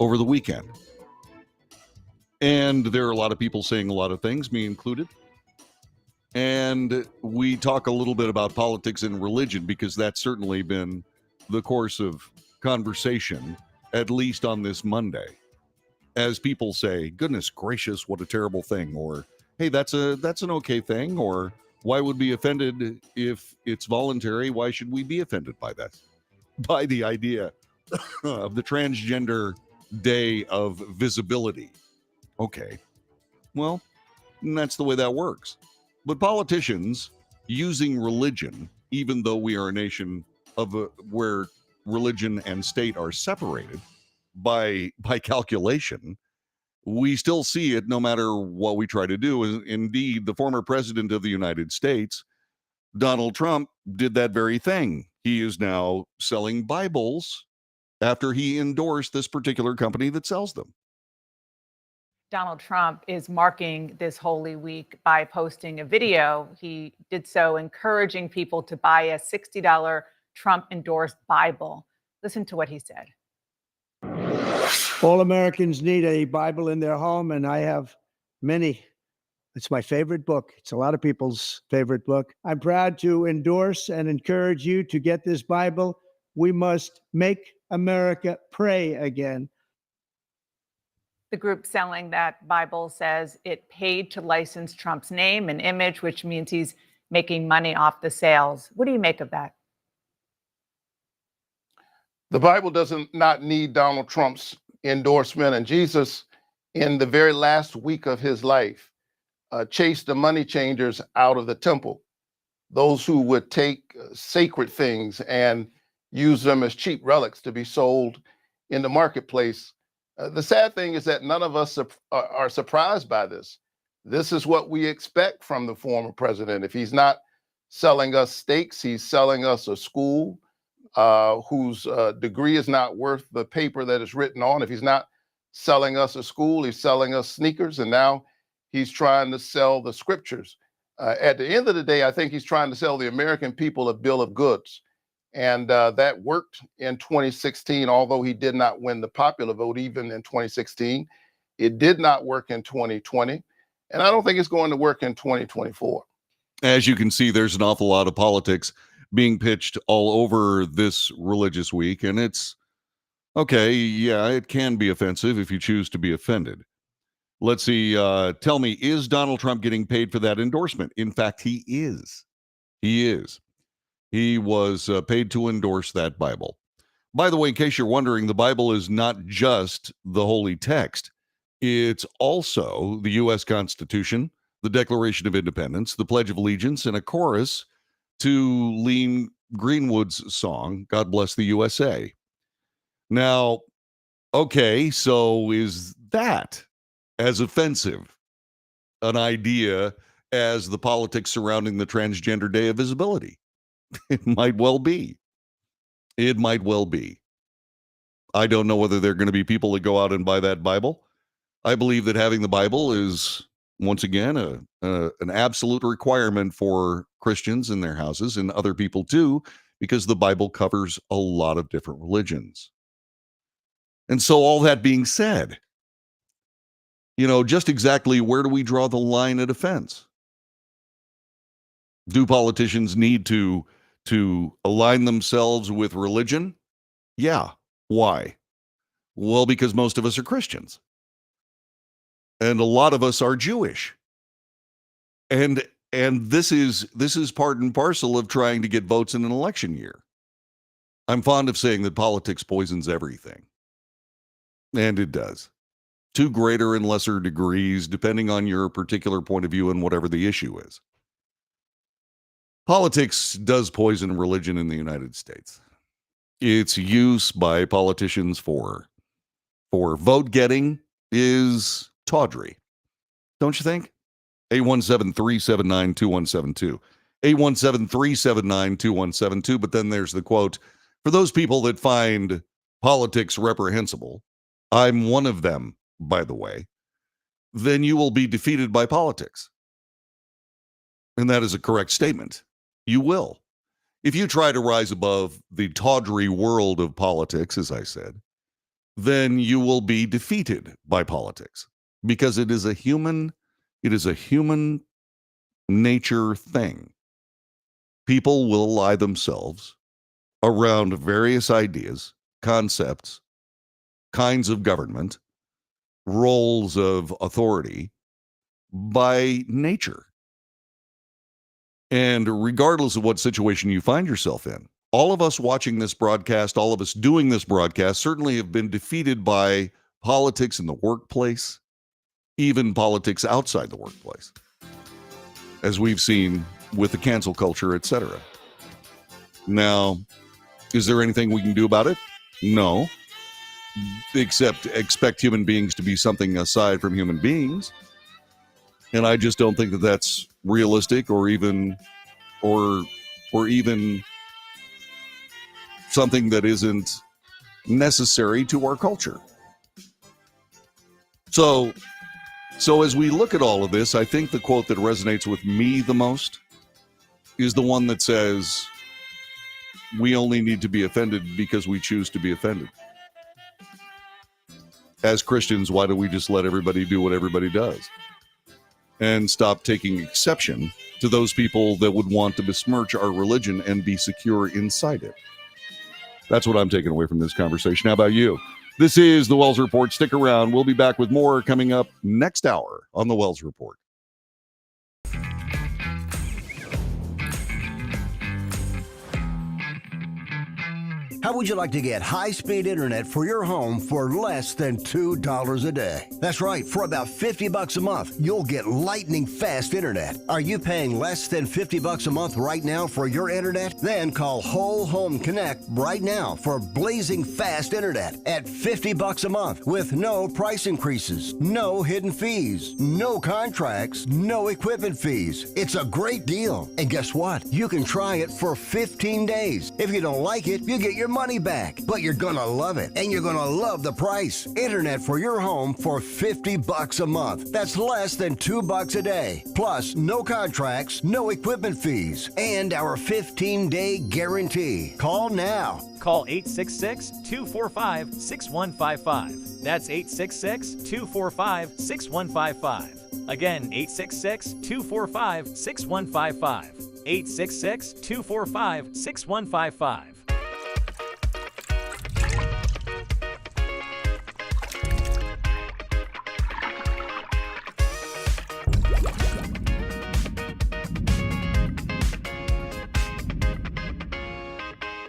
over the weekend. And there are a lot of people saying a lot of things, me included. And we talk a little bit about politics and religion because that's certainly been the course of conversation, at least on this Monday. As people say, goodness gracious, what a terrible thing, or hey, that's an okay thing, or why would we be offended if it's voluntary? Why should we be offended by that? By the idea of the Transgender Day of Visibility. Okay, well, that's the way that works. But politicians using religion, even though we are a nation of where religion and state are separated, by calculation, we still see it no matter what we try to do. Indeed, the former president of the United States, Donald Trump, did that very thing. He is now selling Bibles after he endorsed this particular company that sells them. Donald Trump is marking this Holy Week by posting a video. He did so encouraging people to buy a $60 Trump-endorsed Bible. Listen to what he said. All Americans need a Bible in their home, and I have many. It's my favorite book. It's a lot of people's favorite book. I'm proud to endorse and encourage you to get this Bible. We must make America pray again. The group selling that Bible says it paid to license Trump's name and image, which means he's making money off the sales. What do you make of that? The Bible doesn't not need Donald Trump's endorsement, and Jesus, in the very last week of his life, chased the money changers out of the temple, those who would take sacred things and use them as cheap relics to be sold in the marketplace. The sad thing is that none of us are surprised by this. This is what we expect from the former president. If he's not selling us steaks, he's selling us a school whose degree is not worth the paper that it's written on. If he's not selling us a school, he's selling us sneakers, and now he's trying to sell the scriptures. At the end of the day, I think he's trying to sell the American people a bill of goods. And that worked in 2016, although he did not win the popular vote even in 2016. It did not work in 2020. And I don't think it's going to work in 2024. As you can see, there's an awful lot of politics being pitched all over this religious week. And it's okay. Yeah, it can be offensive if you choose to be offended. Let's see. Tell me, is Donald Trump getting paid for that endorsement? In fact, he is. He is. He was paid to endorse that Bible. By the way, in case you're wondering, the Bible is not just the holy text. It's also the U.S. Constitution, the Declaration of Independence, the Pledge of Allegiance, and a chorus to Lee Greenwood's song, God Bless the USA. Now, okay, so is that as offensive an idea as the politics surrounding the Transgender Day of Visibility? It might well be. It might well be. I don't know whether there are going to be people that go out and buy that Bible. I believe that having the Bible is, once again, an absolute requirement for Christians in their houses and other people too, because the Bible covers a lot of different religions. And so all that being said, just exactly where do we draw the line at offense? Do politicians need to align themselves with religion? Yeah. Why? Well, because most of us are Christians. And a lot of us are Jewish. And this is part and parcel of trying to get votes in an election year. I'm fond of saying that politics poisons everything. And it does. To greater and lesser degrees, depending on your particular point of view and whatever the issue is. Politics does poison religion in the United States. Its use by politicians for vote getting is tawdry. Don't you think? 817-379-2172. 817-379-2172. But then there's the quote, for those people that find politics reprehensible, I'm one of them, by the way, then you will be defeated by politics. And that is a correct statement. You will. If you try to rise above the tawdry world of politics, as I said, then you will be defeated by politics because it is a human nature thing. People will ally themselves around various ideas, concepts, kinds of government, roles of authority by nature. And regardless of what situation you find yourself in, all of us watching this broadcast, all of us doing this broadcast, certainly have been defeated by politics in the workplace, even politics outside the workplace, as we've seen with the cancel culture, etc. Now, is there anything we can do about it? No, except expect human beings to be something aside from human beings. And I just don't think that that's realistic or even something that isn't necessary to our culture. So as we look at all of this, I think the quote that resonates with me the most is the one that says, we only need to be offended because we choose to be offended. As Christians, why do we just let everybody do what everybody does? And stop taking exception to those people that would want to besmirch our religion and be secure inside it. That's what I'm taking away from this conversation. How about you? This is The Wells Report. Stick around. We'll be back with more coming up next hour on The Wells Report. How How would you like to get high-speed internet for your home for less than $2 a day? That's right, for about $50 a month, you'll get lightning fast internet. Are you paying less than $50 a month right now for your internet? Then call Whole Home Connect right now for blazing fast internet at $50 a month with no price increases, no hidden fees, no contracts, no equipment fees. It's a great deal. And guess what? You can try it for 15 days. If you don't like it, you get your money back. But you're gonna love it, and you're gonna love the price. Internet for your home for $50 a month. That's less than $2 a day. Plus, no contracts, no equipment fees, and our 15-day guarantee. Call now. Call 866-245-6155. That's 866-245-6155. Again, 866-245-6155. 866-245-6155.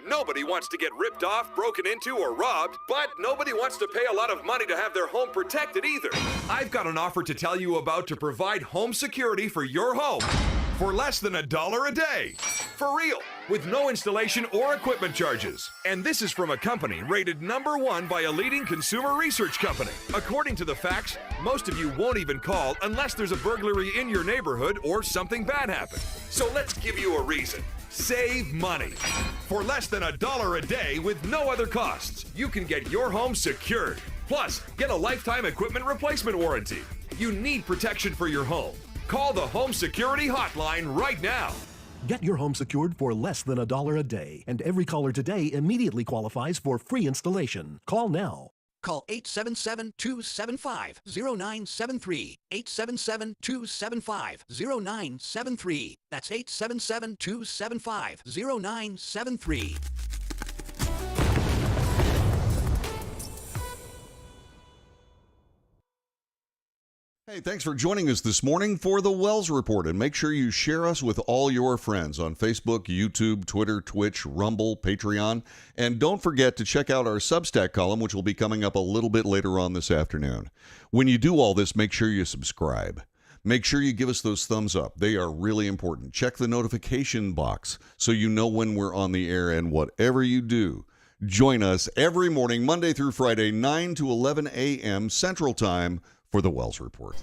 Nobody wants to get ripped off, broken into, or robbed, but nobody wants to pay a lot of money to have their home protected either. I've got an offer to tell you about to provide home security for your home for less than $1 a day. For real, with no installation or equipment charges. And this is from a company rated #1 by a leading consumer research company. According to the facts, most of you won't even call unless there's a burglary in your neighborhood or something bad happened. So let's give you a reason. Save money. For less than $1 a day with no other costs, you can get your home secured. Plus, get a lifetime equipment replacement warranty. You need protection for your home. Call the Home Security Hotline right now. Get your home secured for less than $1 a day, and every caller today immediately qualifies for free installation. Call now. Call 877-275-0973. 877-275-0973. That's 877-275-0973. Hey, thanks for joining us this morning for the Wells Report, and make sure you share us with all your friends on Facebook, YouTube, Twitter, Twitch, Rumble, Patreon, and don't forget to check out our Substack column, which will be coming up a little bit later on this afternoon. When you do all this, make sure you subscribe. Make sure you give us those thumbs up. They are really important. Check the notification box so you know when we're on the air, and whatever you do, join us every morning, Monday through Friday, 9 to 11 a.m. Central Time, for the Wells Report.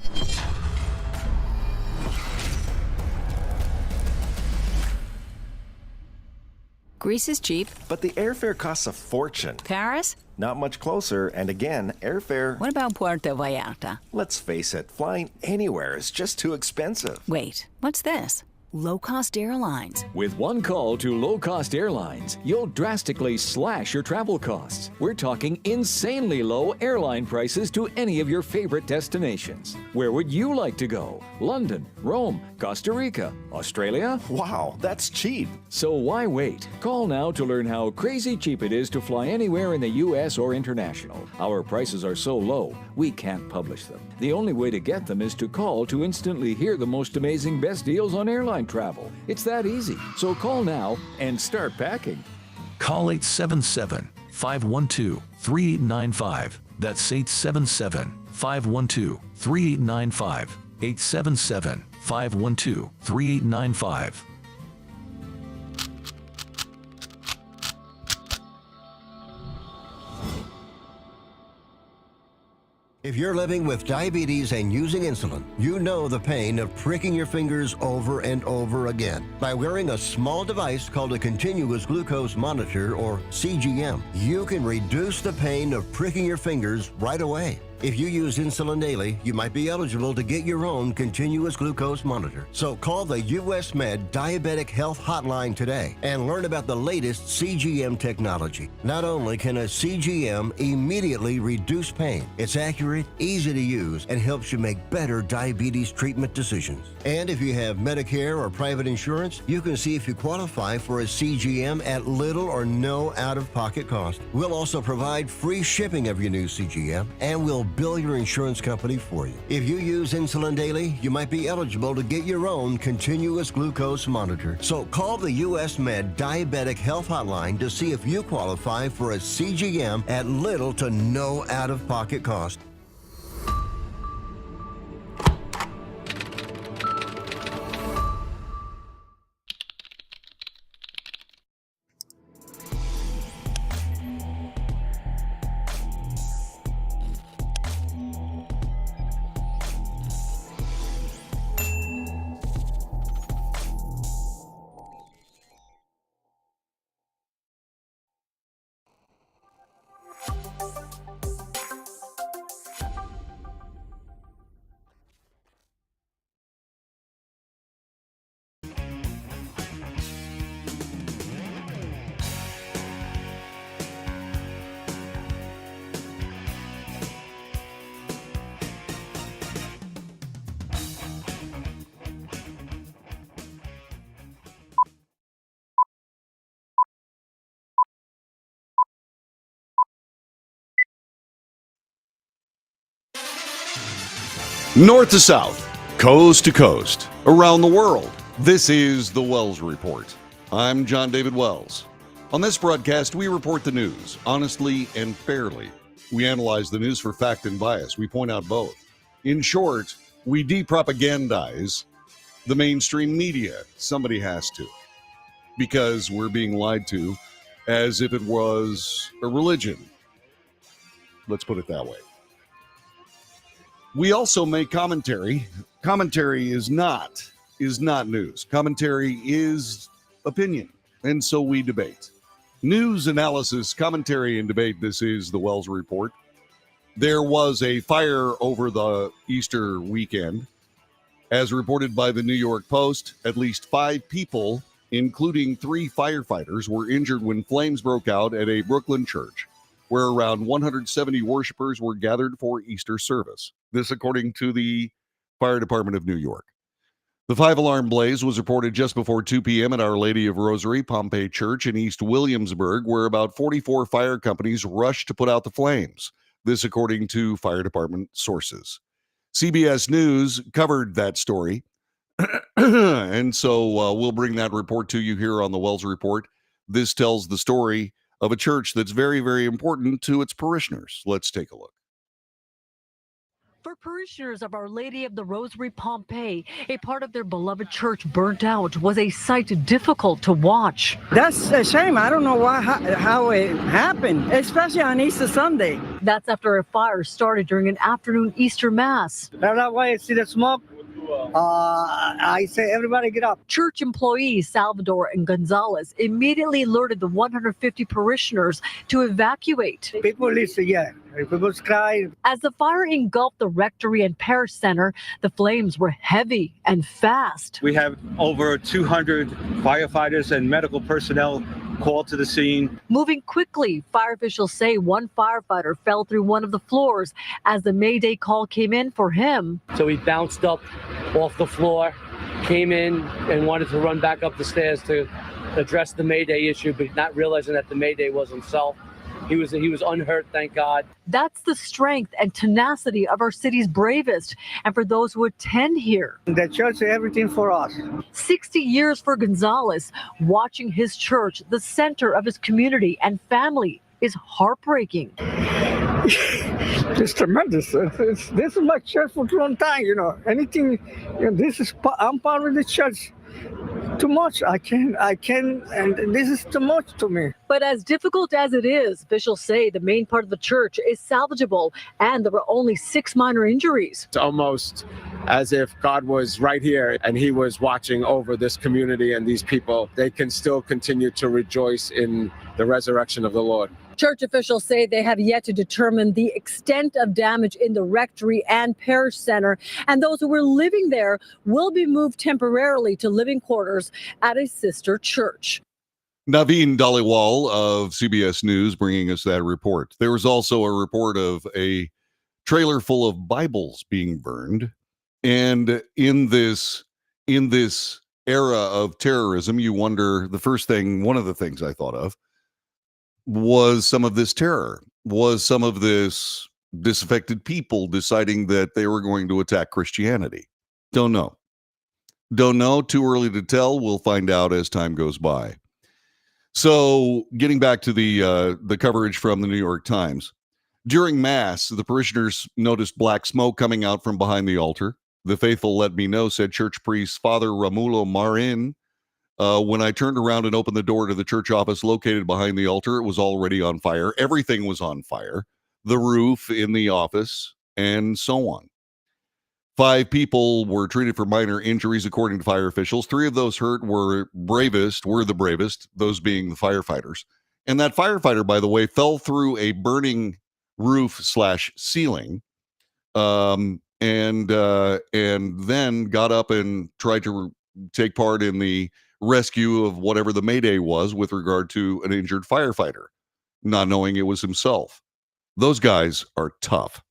Greece is cheap. But the airfare costs a fortune. Paris? Not much closer, and again, airfare... What about Puerto Vallarta? Let's face it, flying anywhere is just too expensive. Wait, what's this? Low-cost airlines. With one call to low-cost airlines, you'll drastically slash your travel costs. We're talking insanely low airline prices to any of your favorite destinations. Where would you like to go? London, Rome, Costa Rica, Australia? Wow, that's cheap. So why wait? Call now to learn how crazy cheap it is to fly anywhere in the U.S. or international. Our prices are so low, we can't publish them. The only way to get them is to call to instantly hear the most amazing best deals on airline travel. It's that easy. So call now and start packing. Call 877-512-3895. That's 877-512-3895. 877-512-3895. If you're living with diabetes and using insulin, you know the pain of pricking your fingers over and over again. By wearing a small device called a continuous glucose monitor, or CGM, you can reduce the pain of pricking your fingers right away. If you use insulin daily, you might be eligible to get your own continuous glucose monitor. So call the US Med Diabetic Health Hotline today and learn about the latest CGM technology. Not only can a CGM immediately reduce pain, it's accurate, easy to use, and helps you make better diabetes treatment decisions. And if you have Medicare or private insurance, you can see if you qualify for a CGM at little or no out-of-pocket cost. We'll also provide free shipping of your new CGM, and we'll bill your insurance company for you. If you use insulin daily, you might be eligible to get your own continuous glucose monitor. So call the US Med Diabetic Health Hotline to see if you qualify for a CGM at little to no out-of-pocket cost. North to south, coast to coast, around the world, this is the Wells Report. I'm John David Wells. On this broadcast, we report the news honestly and fairly. We analyze the news for fact and bias. We point out both. In short, we depropagandize the mainstream media. Somebody has to, because we're being lied to as if it was a religion. Let's put it that way. We also make commentary. Commentary is not news. Commentary is opinion. And so we debate. News, analysis, commentary, and debate. This is the Wells Report. There was a fire over the Easter weekend. As reported by the New York Post, at least 5 people, including 3 firefighters, were injured when flames broke out at a Brooklyn church, where around 170 worshipers were gathered for Easter service. This according to the Fire Department of New York. The 5-alarm blaze was reported just before 2 p.m. at Our Lady of Rosary, Pompey Church in East Williamsburg, where about 44 fire companies rushed to put out the flames. This according to Fire Department sources. CBS News covered that story, and so we'll bring that report to you here on the Wells Report. This tells the story of a church that's very, very important to its parishioners. Let's take a look. For parishioners of Our Lady of the Rosary Pompeii, a part of their beloved church burnt out was a sight difficult to watch. That's a shame. I don't know how it happened, especially on Easter Sunday. That's after a fire started during an afternoon Easter Mass. That's why I see the smoke. I say, everybody get up. Church employees Salvador and Gonzalez immediately alerted the 150 parishioners to evacuate. People listen, yeah. People cry. As the fire engulfed the rectory and parish center, the flames were heavy and fast. We have over 200 firefighters and medical personnel called to the scene. Moving quickly, fire officials say one firefighter fell through one of the floors as the Mayday call came in for him. So he bounced up off the floor, came in and wanted to run back up the stairs to address the Mayday issue, but not realizing that the Mayday was himself. He was unhurt, thank God. That's the strength and tenacity of our city's bravest, and for those who attend here. The church is everything for us. 60 years for Gonzalez, watching his church, the center of his community and family, is heartbreaking. It's tremendous. This is my church for a long time, Anything, I'm part of the church. Too much. I can, and this is too much to me. But as difficult as it is, officials say the main part of the church is salvageable, and there were only 6 minor injuries. It's almost as if God was right here and he was watching over this community and these people. They can still continue to rejoice in the resurrection of the Lord. Church officials say they have yet to determine the extent of damage in the rectory and parish center, and those who were living there will be moved temporarily to living quarters at a sister church. Naveen Dhaliwal of CBS News bringing us that report. There was also a report of a trailer full of Bibles being burned. And in this era of terrorism, you wonder, one of the things I thought of was some of this terror, was some of this disaffected people deciding that they were going to attack Christianity? Don't know. Don't know. Too early to tell. We'll find out as time goes by. So, getting back to the coverage from the New York Times. During Mass, the parishioners noticed black smoke coming out from behind the altar. The faithful let me know, said church priest Father Romulo Marin. When I turned around and opened the door to the church office located behind the altar, it was already on fire. Everything was on fire. The roof in the office, and so on. 5 people were treated for minor injuries, according to fire officials. 3 of those hurt were the bravest, those being the firefighters. And that firefighter, by the way, fell through a burning roof/ceiling, and then got up and tried to take part in the rescue of whatever the Mayday was with regard to an injured firefighter, not knowing it was himself. Those guys are tough.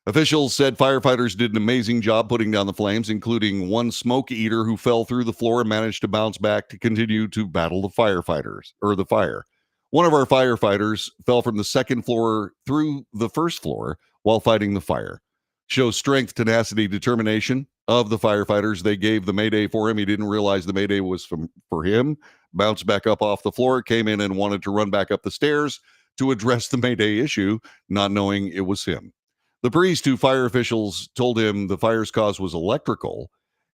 Officials said firefighters did an amazing job putting down the flames, including one smoke eater who fell through the floor and managed to bounce back to continue to battle the fire. One of our firefighters fell from the 2nd floor through the 1st floor while fighting the fire. Shows strength, tenacity, determination of the firefighters. They gave the Mayday for him. He didn't realize the Mayday was for him. Bounced back up off the floor, came in and wanted to run back up the stairs to address the Mayday issue, not knowing it was him. The priest, who fire officials told him the fire's cause was electrical,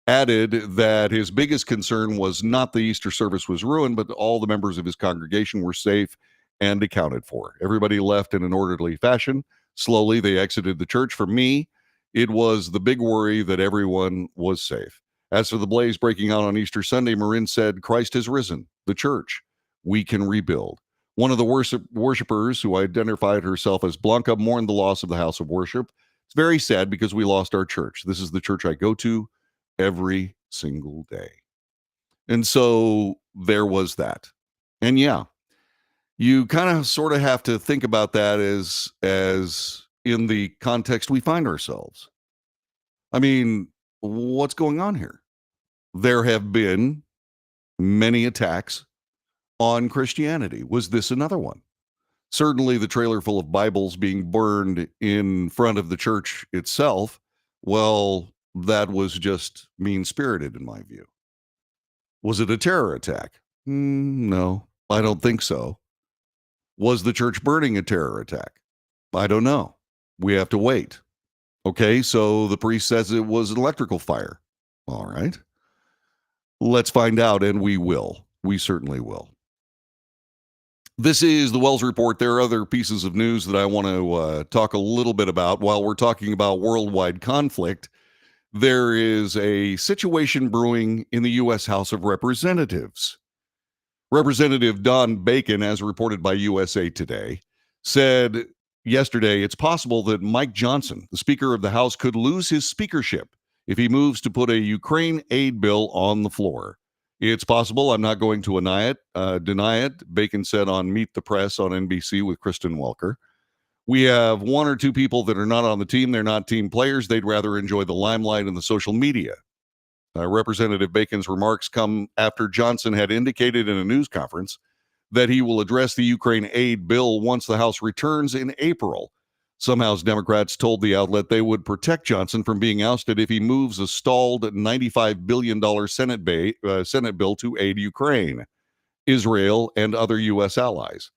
added that his biggest concern was not the Easter service was ruined, but all the members of his congregation were safe and accounted for. Everybody left in an orderly fashion. Slowly, they exited the church. For me, it was the big worry that everyone was safe. As for the blaze breaking out on Easter Sunday, Marin said, Christ has risen. The church. We can rebuild. One of the worshipers, who identified herself as Blanca, mourned the loss of the house of worship. It's very sad because we lost our church. This is the church I go to every single day. And so there was that. And yeah, you kind of sort of have to think about that as in the context we find ourselves. I mean, what's going on here? There have been many attacks on Christianity. Was this another one? Certainly the trailer full of Bibles being burned in front of the church itself, well, that was just mean-spirited in my view. Was it a terror attack? No, I don't think so. Was the church burning a terror attack? I don't know. We have to wait. Okay, so the priest says it was an electrical fire. All right. Let's find out, and we will. We certainly will. This is the Wells Report. There are other pieces of news that I want to talk a little bit about. While we're talking about worldwide conflict, there is a situation brewing in the U.S. House of Representatives. Representative Don Bacon, as reported by USA Today, said yesterday it's possible that Mike Johnson, the Speaker of the House, could lose his speakership if he moves to put a Ukraine aid bill on the floor. It's possible. I'm not going to deny it, Bacon said on Meet the Press on NBC with Kristen Welker. We have 1 or 2 people that are not on the team. They're not team players. They'd rather enjoy the limelight and the social media. Representative Bacon's remarks come after Johnson had indicated in a news conference that he will address the Ukraine aid bill once the House returns in April. Some House Democrats told the outlet they would protect Johnson from being ousted if he moves a stalled $95 billion Senate bill to aid Ukraine, Israel, and other U.S. allies.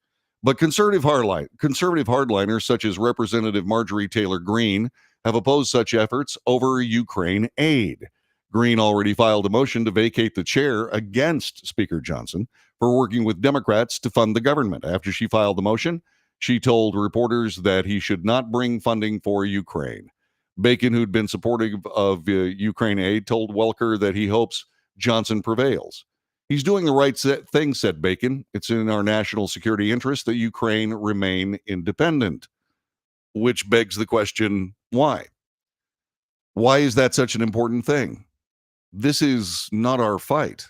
But conservative hardliners such as Representative Marjorie Taylor Greene have opposed such efforts over Ukraine aid. Greene already filed a motion to vacate the chair against Speaker Johnson for working with Democrats to fund the government. After she filed the motion, she told reporters that he should not bring funding for Ukraine. Bacon, who'd been supportive of Ukraine aid, told Welker that he hopes Johnson prevails. He's doing the right thing, said Bacon. It's in our national security interest that Ukraine remain independent. Which begs the question, why? Why is that such an important thing? This is not our fight.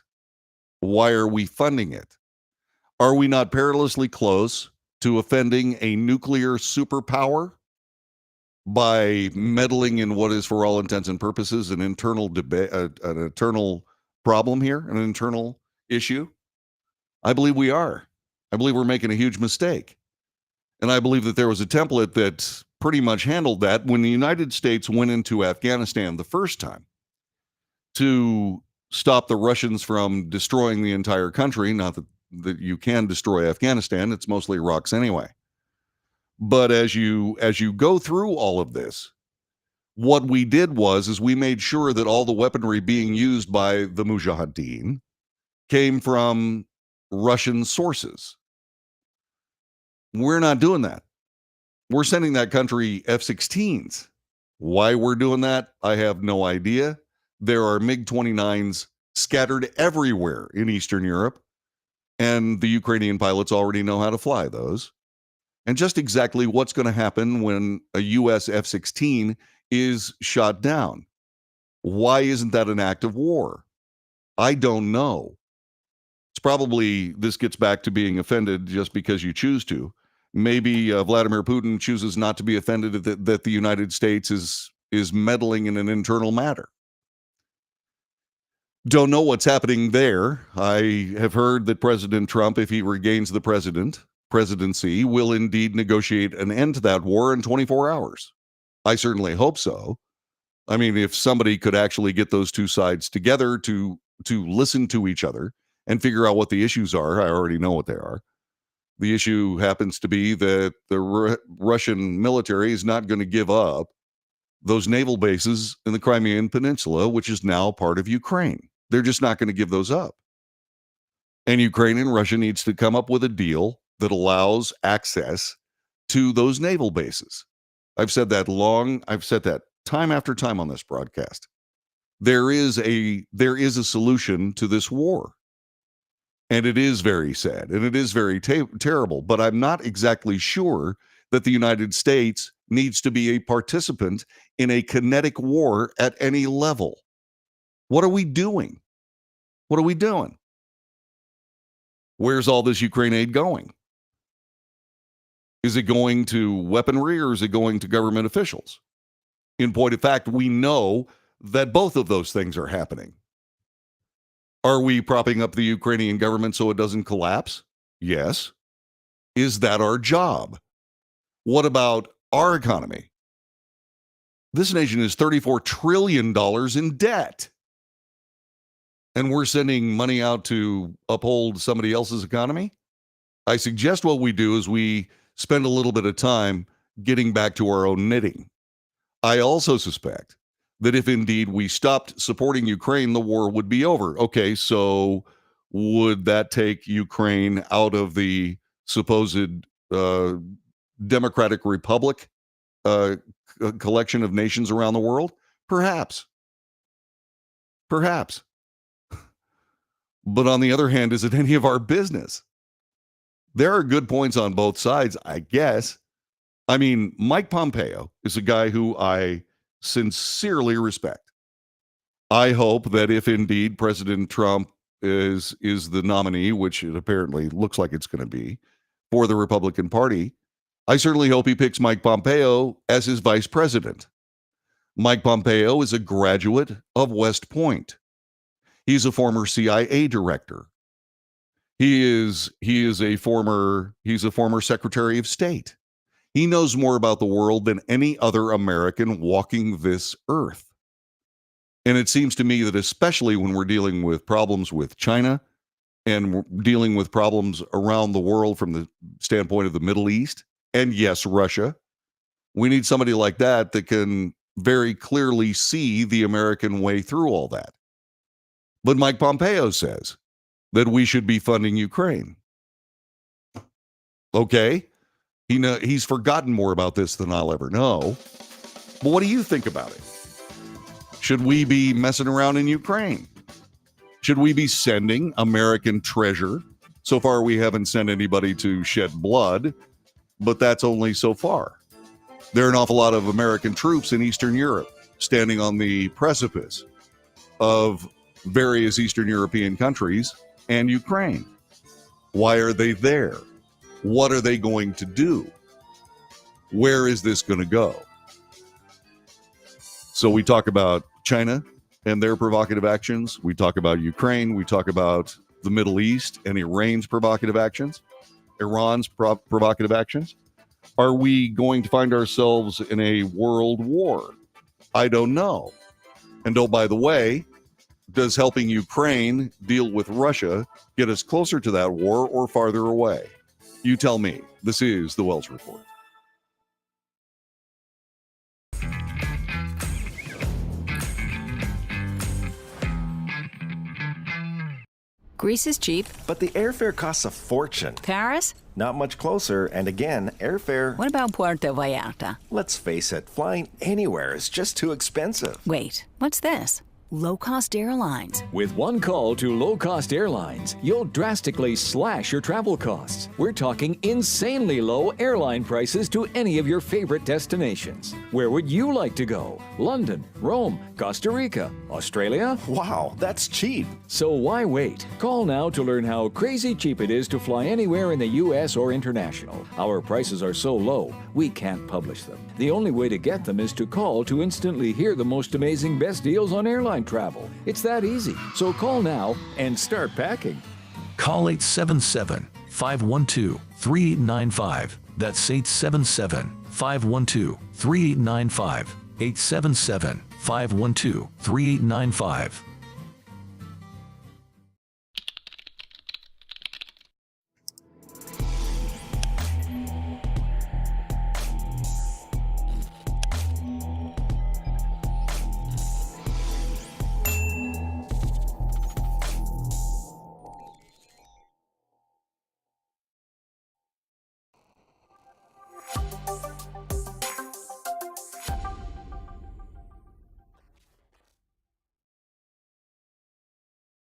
Why are we funding it? Are we not perilously close to offending a nuclear superpower by meddling in what is, for all intents and purposes, an internal debate, an internal problem here, an internal issue? I believe we are. I believe we're making a huge mistake. And I believe that there was a template that pretty much handled that. When the United States went into Afghanistan the first time to stop the Russians from destroying the entire country, not that you can destroy Afghanistan, it's mostly rocks anyway. But as you go through all of this, what we did is we made sure that all the weaponry being used by the Mujahideen came from Russian sources. We're not doing that. We're sending that country F-16s. Why we're doing that, I have no idea. There are MiG-29s scattered everywhere in Eastern Europe, and the Ukrainian pilots already know how to fly those. And just exactly what's going to happen when a U.S. F-16 is shot down. Why isn't that an act of war? I don't know. It's probably, this gets back to being offended just because you choose to. Maybe Vladimir Putin chooses not to be offended that the United States is meddling in an internal matter. Don't know what's happening there. I have heard that President Trump, if he regains the presidency, will indeed negotiate an end to that war in 24 hours. I certainly hope so. I mean, if somebody could actually get those two sides together to listen to each other and figure out what the issues are, I already know what they are. The issue happens to be that the Russian military is not going to give up those naval bases in the Crimean Peninsula, which is now part of Ukraine. They're just not going to give those up. And Ukraine and Russia needs to come up with a deal that allows access to those naval bases. I've said that time after time on this broadcast. There is a solution to this war. And it is very sad, and it is very terrible, but I'm not exactly sure that the United States needs to be a participant in a kinetic war at any level. What are we doing? What are we doing? Where's all this Ukraine aid going? Is it going to weaponry or is it going to government officials? In point of fact, we know that both of those things are happening. Are we propping up the Ukrainian government so it doesn't collapse? Yes. Is that our job? What about our economy? This nation is $34 trillion in debt. And we're sending money out to uphold somebody else's economy? I suggest what we do is we spend a little bit of time getting back to our own knitting. I also suspect that if indeed we stopped supporting Ukraine, the war would be over. Okay, so would that take Ukraine out of the supposed Democratic Republic collection of nations around the world? Perhaps. Perhaps. But on the other hand, is it any of our business? There are good points on both sides, I guess. I mean, Mike Pompeo is a guy who I sincerely respect. I hope that if indeed President Trump is the nominee, which it apparently looks like it's going to be, for the Republican Party, I certainly hope he picks Mike Pompeo as his vice president. Mike Pompeo is a graduate of West Point. He's a former CIA director. He's a former Secretary of State. He knows more about the world than any other American walking this earth. And it seems to me that especially when we're dealing with problems with China and we're dealing with problems around the world from the standpoint of the Middle East, and yes, Russia, we need somebody like that that can very clearly see the American way through all that. But Mike Pompeo says that we should be funding Ukraine. Okay. He's forgotten more about this than I'll ever know. But what do you think about it? Should we be messing around in Ukraine? Should we be sending American treasure? So far, we haven't sent anybody to shed blood, but that's only so far. There are an awful lot of American troops in Eastern Europe standing on the precipice of various Eastern European countries and Ukraine. Why are they there? What are they going to do? Where is this going to go? So we talk about China and their provocative actions. We talk about Ukraine. We talk about the Middle East and Iran's provocative actions. Are we going to find ourselves in a world war? I don't know. And oh, by the way, does helping Ukraine deal with Russia get us closer to that war or farther away? You tell me. This is the Wells Report. Greece is cheap. But the airfare costs a fortune. Paris? Not much closer, and again, airfare... What about Puerto Vallarta? Let's face it, flying anywhere is just too expensive. Wait, what's this? Low-cost airlines. With one call to low-cost airlines, you'll drastically slash your travel costs. We're talking insanely low airline prices to any of your favorite destinations. Where would you like to go? London, Rome, Costa Rica, Australia? Wow, that's cheap. So why wait? Call now to learn how crazy cheap it is to fly anywhere in the U.S. or international. Our prices are so low, we can't publish them. The only way to get them is to call to instantly hear the most amazing best deals on airline travel. It's that easy. So call now and start packing. Call 877-512-3895. That's 877-512-3895. 877-512-3895.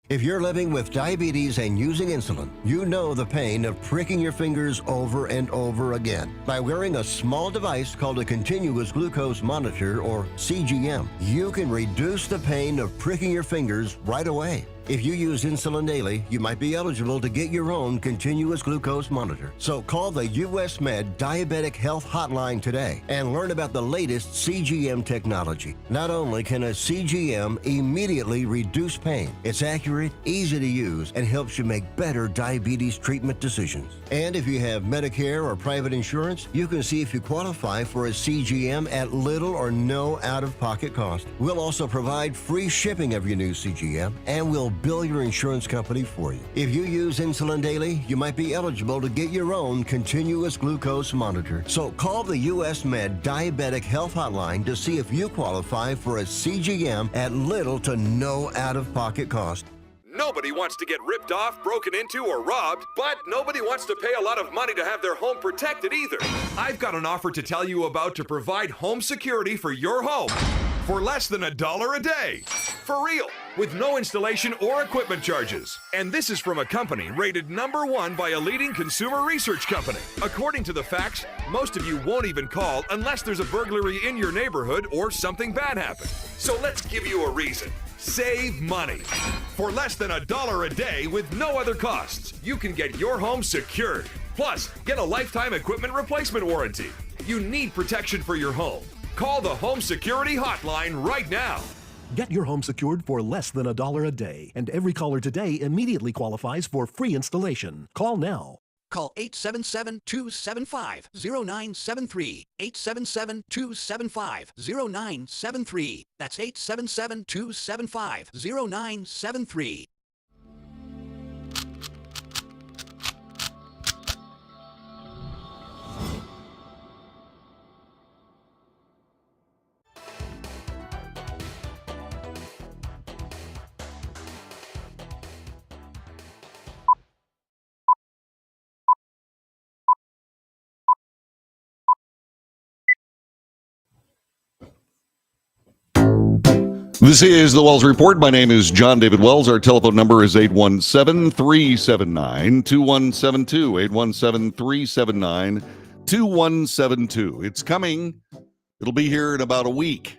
If you're living with diabetes and using insulin, you know the pain of pricking your fingers over and over again. By wearing a small device called a continuous glucose monitor, or CGM, you can reduce the pain of pricking your fingers right away. If you use insulin daily, you might be eligible to get your own continuous glucose monitor. So call the US Med Diabetic Health Hotline today and learn about the latest CGM technology. Not only can a CGM immediately reduce pain, it's accurate, easy to use, and helps you make better diabetes treatment decisions. And if you have Medicare or private insurance, you can see if you qualify for a CGM at little or no out-of-pocket cost. We'll also provide free shipping of your new CGM, and we'll bill your insurance company for you. If you use insulin daily, you might be eligible to get your own continuous glucose monitor. So call the US Med Diabetic Health Hotline to see if you qualify for a CGM at little to no out-of-pocket cost. Nobody wants to get ripped off, broken into, or robbed, but nobody wants to pay a lot of money to have their home protected either. I've got an offer to tell you about to provide home security for your home for less than $1 a day. For real, with no installation or equipment charges. And this is from a company rated #1 by a leading consumer research company. According to the facts, most of you won't even call unless there's a burglary in your neighborhood or something bad happened. So let's give you a reason. Save money. For less than $1 a day with no other costs, you can get your home secured. Plus, get a lifetime equipment replacement warranty. You need protection for your home. Call the Home Security Hotline right now. Get your home secured for less than $1 a day, and every caller today immediately qualifies for free installation. Call now. Call 877-275-0973. 877-275-0973. That's 877-275-0973. This is the Wells Report. My name is John David Wells. Our telephone number is 817-379-2172. 817-379-2172. It's coming. It'll be here in about a week.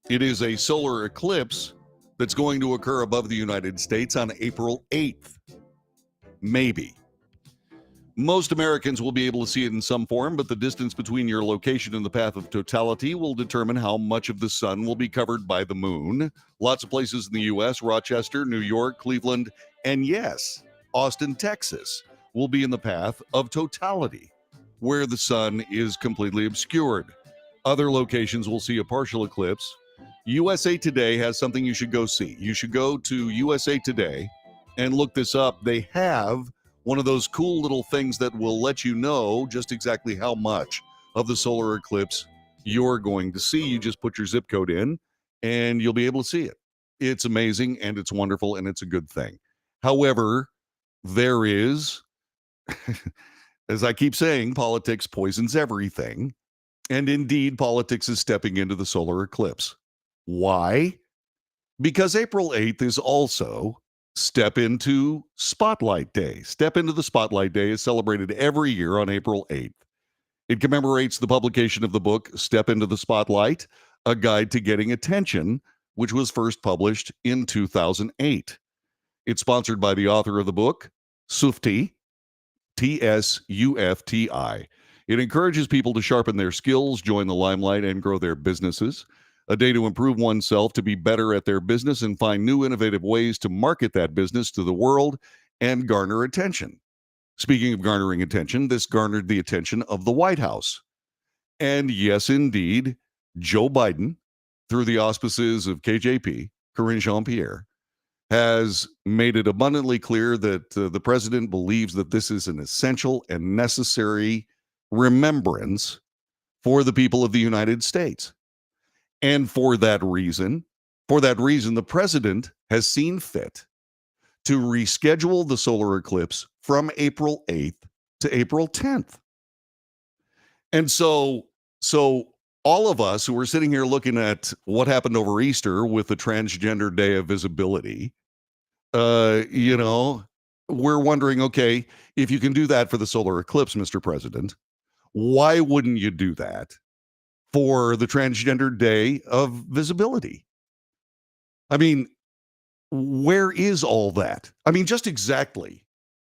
It is a solar eclipse that's going to occur above the United States on April 8th. Maybe. Most Americans will be able to see it in some form, but the distance between your location and the path of totality will determine how much of the sun will be covered by the moon. Lots of places in the U.S., Rochester, New York, Cleveland, and yes, Austin, Texas, will be in the path of totality. where the sun is completely obscured. Other locations will see a partial eclipse. USA Today has something you should go see. You should go to USA Today and look this up. They have one of those cool little things that will let you know just exactly how much of the solar eclipse you're going to see. You just put your zip code in and you'll be able to see it. It's amazing and it's wonderful and it's a good thing. However, there is, as I keep saying, politics poisons everything. And indeed, politics is stepping into the solar eclipse. Why? Because April 8th is also Step Into Spotlight Day. Step Into the Spotlight Day is celebrated every year on April 8th. It commemorates the publication of the book Step Into the Spotlight, A Guide to Getting Attention, which was first published in 2008. It's sponsored by the author of the book, Tsufti, Tsufti. It encourages people to sharpen their skills, join the limelight, and grow their businesses. A day to improve oneself, to be better at their business, and find new innovative ways to market that business to the world and garner attention. Speaking of garnering attention, this garnered the attention of the White House. And yes, indeed, Joe Biden, through the auspices of KJP, Karine Jean-Pierre, has made it abundantly clear that the president believes that this is an essential and necessary remembrance for the people of the United States. And for that reason, the president has seen fit to reschedule the solar eclipse from April 8th to April 10th. And so all of us who are sitting here looking at what happened over Easter with the Transgender Day of Visibility, we're wondering, okay, if you can do that for the solar eclipse, Mr. President, why wouldn't you do that for the Transgender Day of Visibility? I mean, where is all that? I mean, just exactly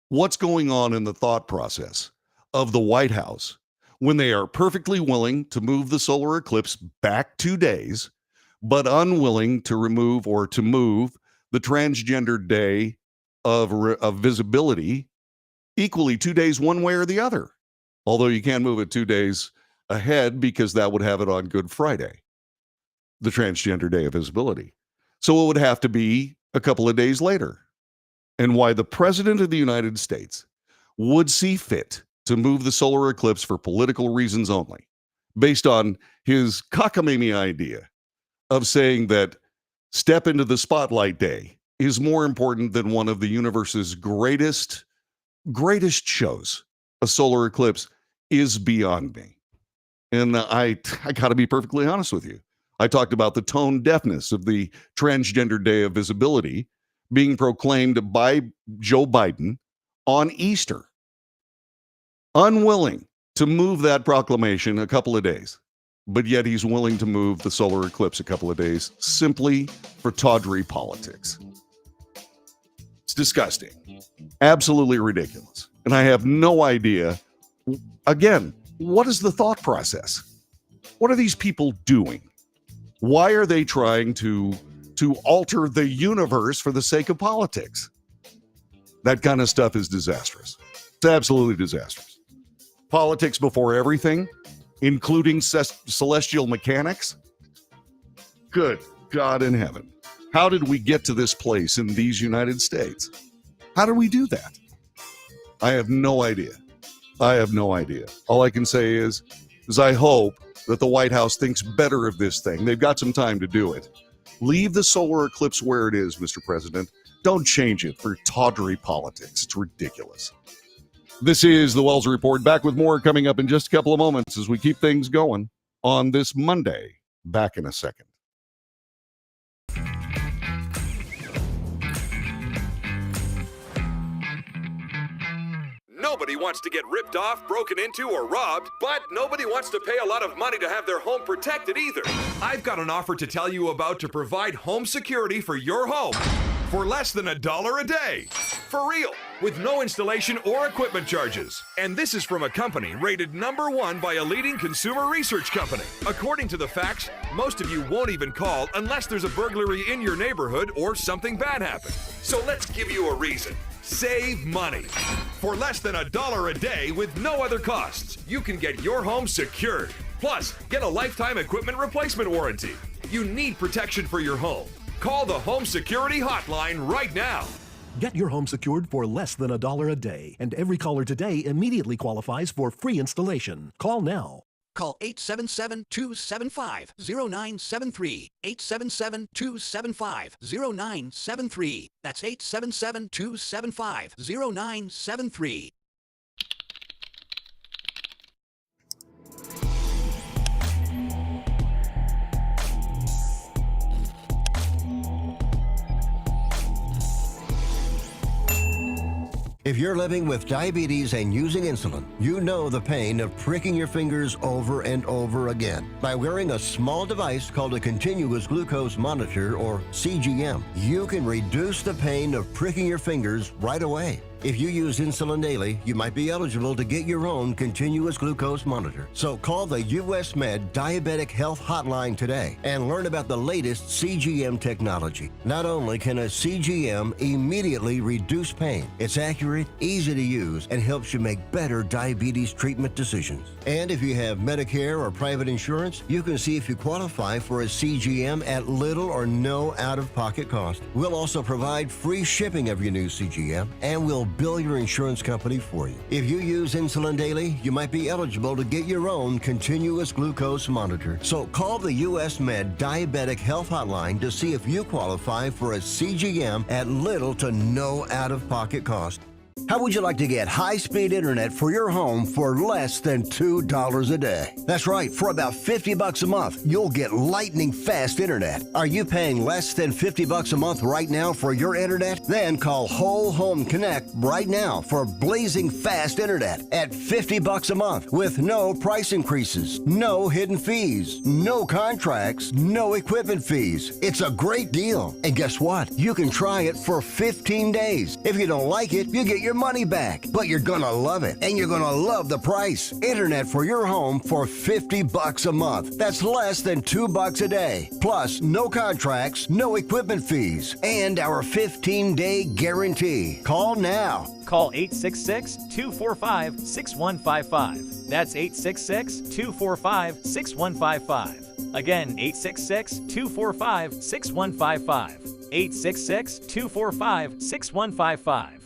what's going on in the thought process of the White House when they are perfectly willing to move the solar eclipse back 2 days, but unwilling to remove or to move the Transgender Day of Visibility equally 2 days one way or the other. Although you can't move it 2 days ahead because that would have it on Good Friday, the Transgender Day of Visibility. So it would have to be a couple of days later. And why the President of the United States would see fit to move the solar eclipse for political reasons only, based on his cockamamie idea of saying that Step Into the Spotlight Day is more important than one of the universe's greatest shows, a solar eclipse, is beyond me. And I got to be perfectly honest with you. I talked about the tone deafness of the Transgender Day of Visibility being proclaimed by Joe Biden on Easter. Unwilling to move that proclamation a couple of days, but yet he's willing to move the solar eclipse a couple of days simply for tawdry politics. It's disgusting. Absolutely ridiculous. And I have no idea, again, what is the thought process? What are these people doing? Why are they trying to alter the universe for the sake of politics? That kind of stuff is disastrous. It's absolutely disastrous. Politics before everything, including celestial mechanics. Good God in heaven. How did we get to this place in these United States? How did we do that? I have no idea. All I can say is I hope that the White House thinks better of this thing. They've got some time to do it. Leave the solar eclipse where it is, Mr. President. Don't change it for tawdry politics. It's ridiculous. This is the Wells Report. Back with more coming up in just a couple of moments as we keep things going on this Monday. Back in a second. Nobody wants to get ripped off, broken into, or robbed, but nobody wants to pay a lot of money to have their home protected either. I've got an offer to tell you about to provide home security for your home for less than $1 a day. For real, with no installation or equipment charges. And this is from a company rated #1 by a leading consumer research company. According to the facts, most of you won't even call unless there's a burglary in your neighborhood or something bad happened. So let's give you a reason. Save money. For less than $1 a day with no other costs, you can get your home secured. Plus, get a lifetime equipment replacement warranty. You need protection for your home. Call the Home Security Hotline right now. Get your home secured for less than $1 a day, and every caller today immediately qualifies for free installation. Call now. Call 877-275-0973. 877-275-0973. That's 877-275-0973. If you're living with diabetes and using insulin, you know the pain of pricking your fingers over and over again. By wearing a small device called a continuous glucose monitor, or CGM, you can reduce the pain of pricking your fingers right away. If you use insulin daily, you might be eligible to get your own continuous glucose monitor. So call the US Med Diabetic Health Hotline today and learn about the latest CGM technology. Not only can a CGM immediately reduce pain, it's accurate, easy to use, and helps you make better diabetes treatment decisions. And if you have Medicare or private insurance, you can see if you qualify for a CGM at little or no out-of-pocket cost. We'll also provide free shipping of your new CGM, and we'll bill your insurance company for you. If you use insulin daily, you might be eligible to get your own continuous glucose monitor. So call the US Med Diabetic Health Hotline to see if you qualify for a CGM at little to no out-of-pocket cost. How would you like to get high-speed internet for your home for less than $2 a day? That's right, for about $50 a month, you'll get lightning fast internet. Are you paying less than $50 a month right now for your internet? Then call Whole Home Connect right now for blazing fast internet at $50 a month with no price increases, no hidden fees, no contracts, no equipment fees. It's a great deal. And guess what? You can try it for 15 days. If you don't like it, you get your money back, but you're gonna love it, and you're gonna love the price. Internet for your home for $50 a month. That's less than $2 a day. Plus, no contracts, no equipment fees, and our 15-day guarantee. Call now. Call 866-245-6155. That's 866-245-6155. Again, 866-245-6155. 866-245-6155.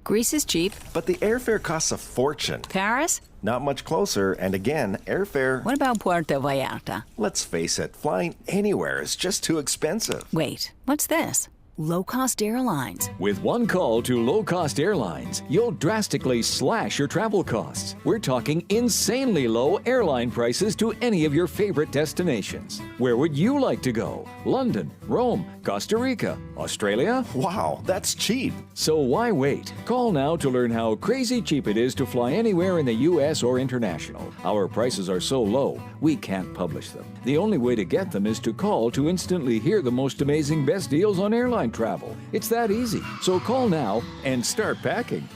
Greece is cheap. But the airfare costs a fortune. Paris? Not much closer, and again, airfare... What about Puerto Vallarta? Let's face it, flying anywhere is just too expensive. Wait, what's this? Low-cost airlines. With one call to low-cost airlines, you'll drastically slash your travel costs. We're talking insanely low airline prices to any of your favorite destinations. Where would you like to go? London, Rome, Costa Rica, Australia? Wow, that's cheap. So why wait? Call now to learn how crazy cheap it is to fly anywhere in the U.S. or international. Our prices are so low, we can't publish them. The only way to get them is to call to instantly hear the most amazing best deals on airline travel. It's that easy. So call now and start packing.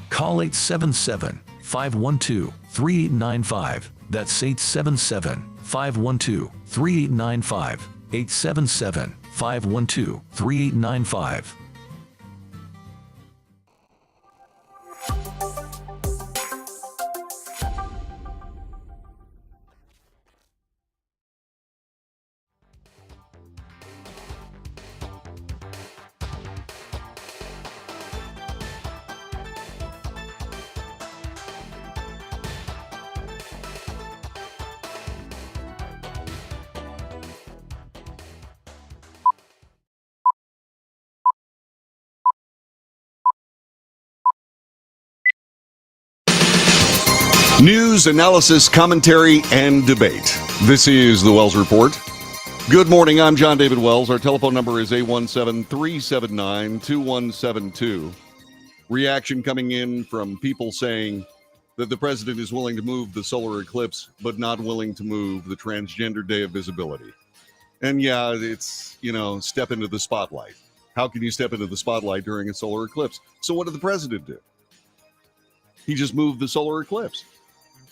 Call 877-512-3895. That's 877-512-3895. 877-512-3895. News, analysis, commentary, and debate. This is the Wells Report. Good morning. I'm John David Wells. Our telephone number is 817-379-2172. Reaction coming in from people saying that the president is willing to move the solar eclipse, but not willing to move the Transgender Day of Visibility. And yeah, it's, step into the spotlight. How can you step into the spotlight during a solar eclipse? So what did the president do? He just moved the solar eclipse.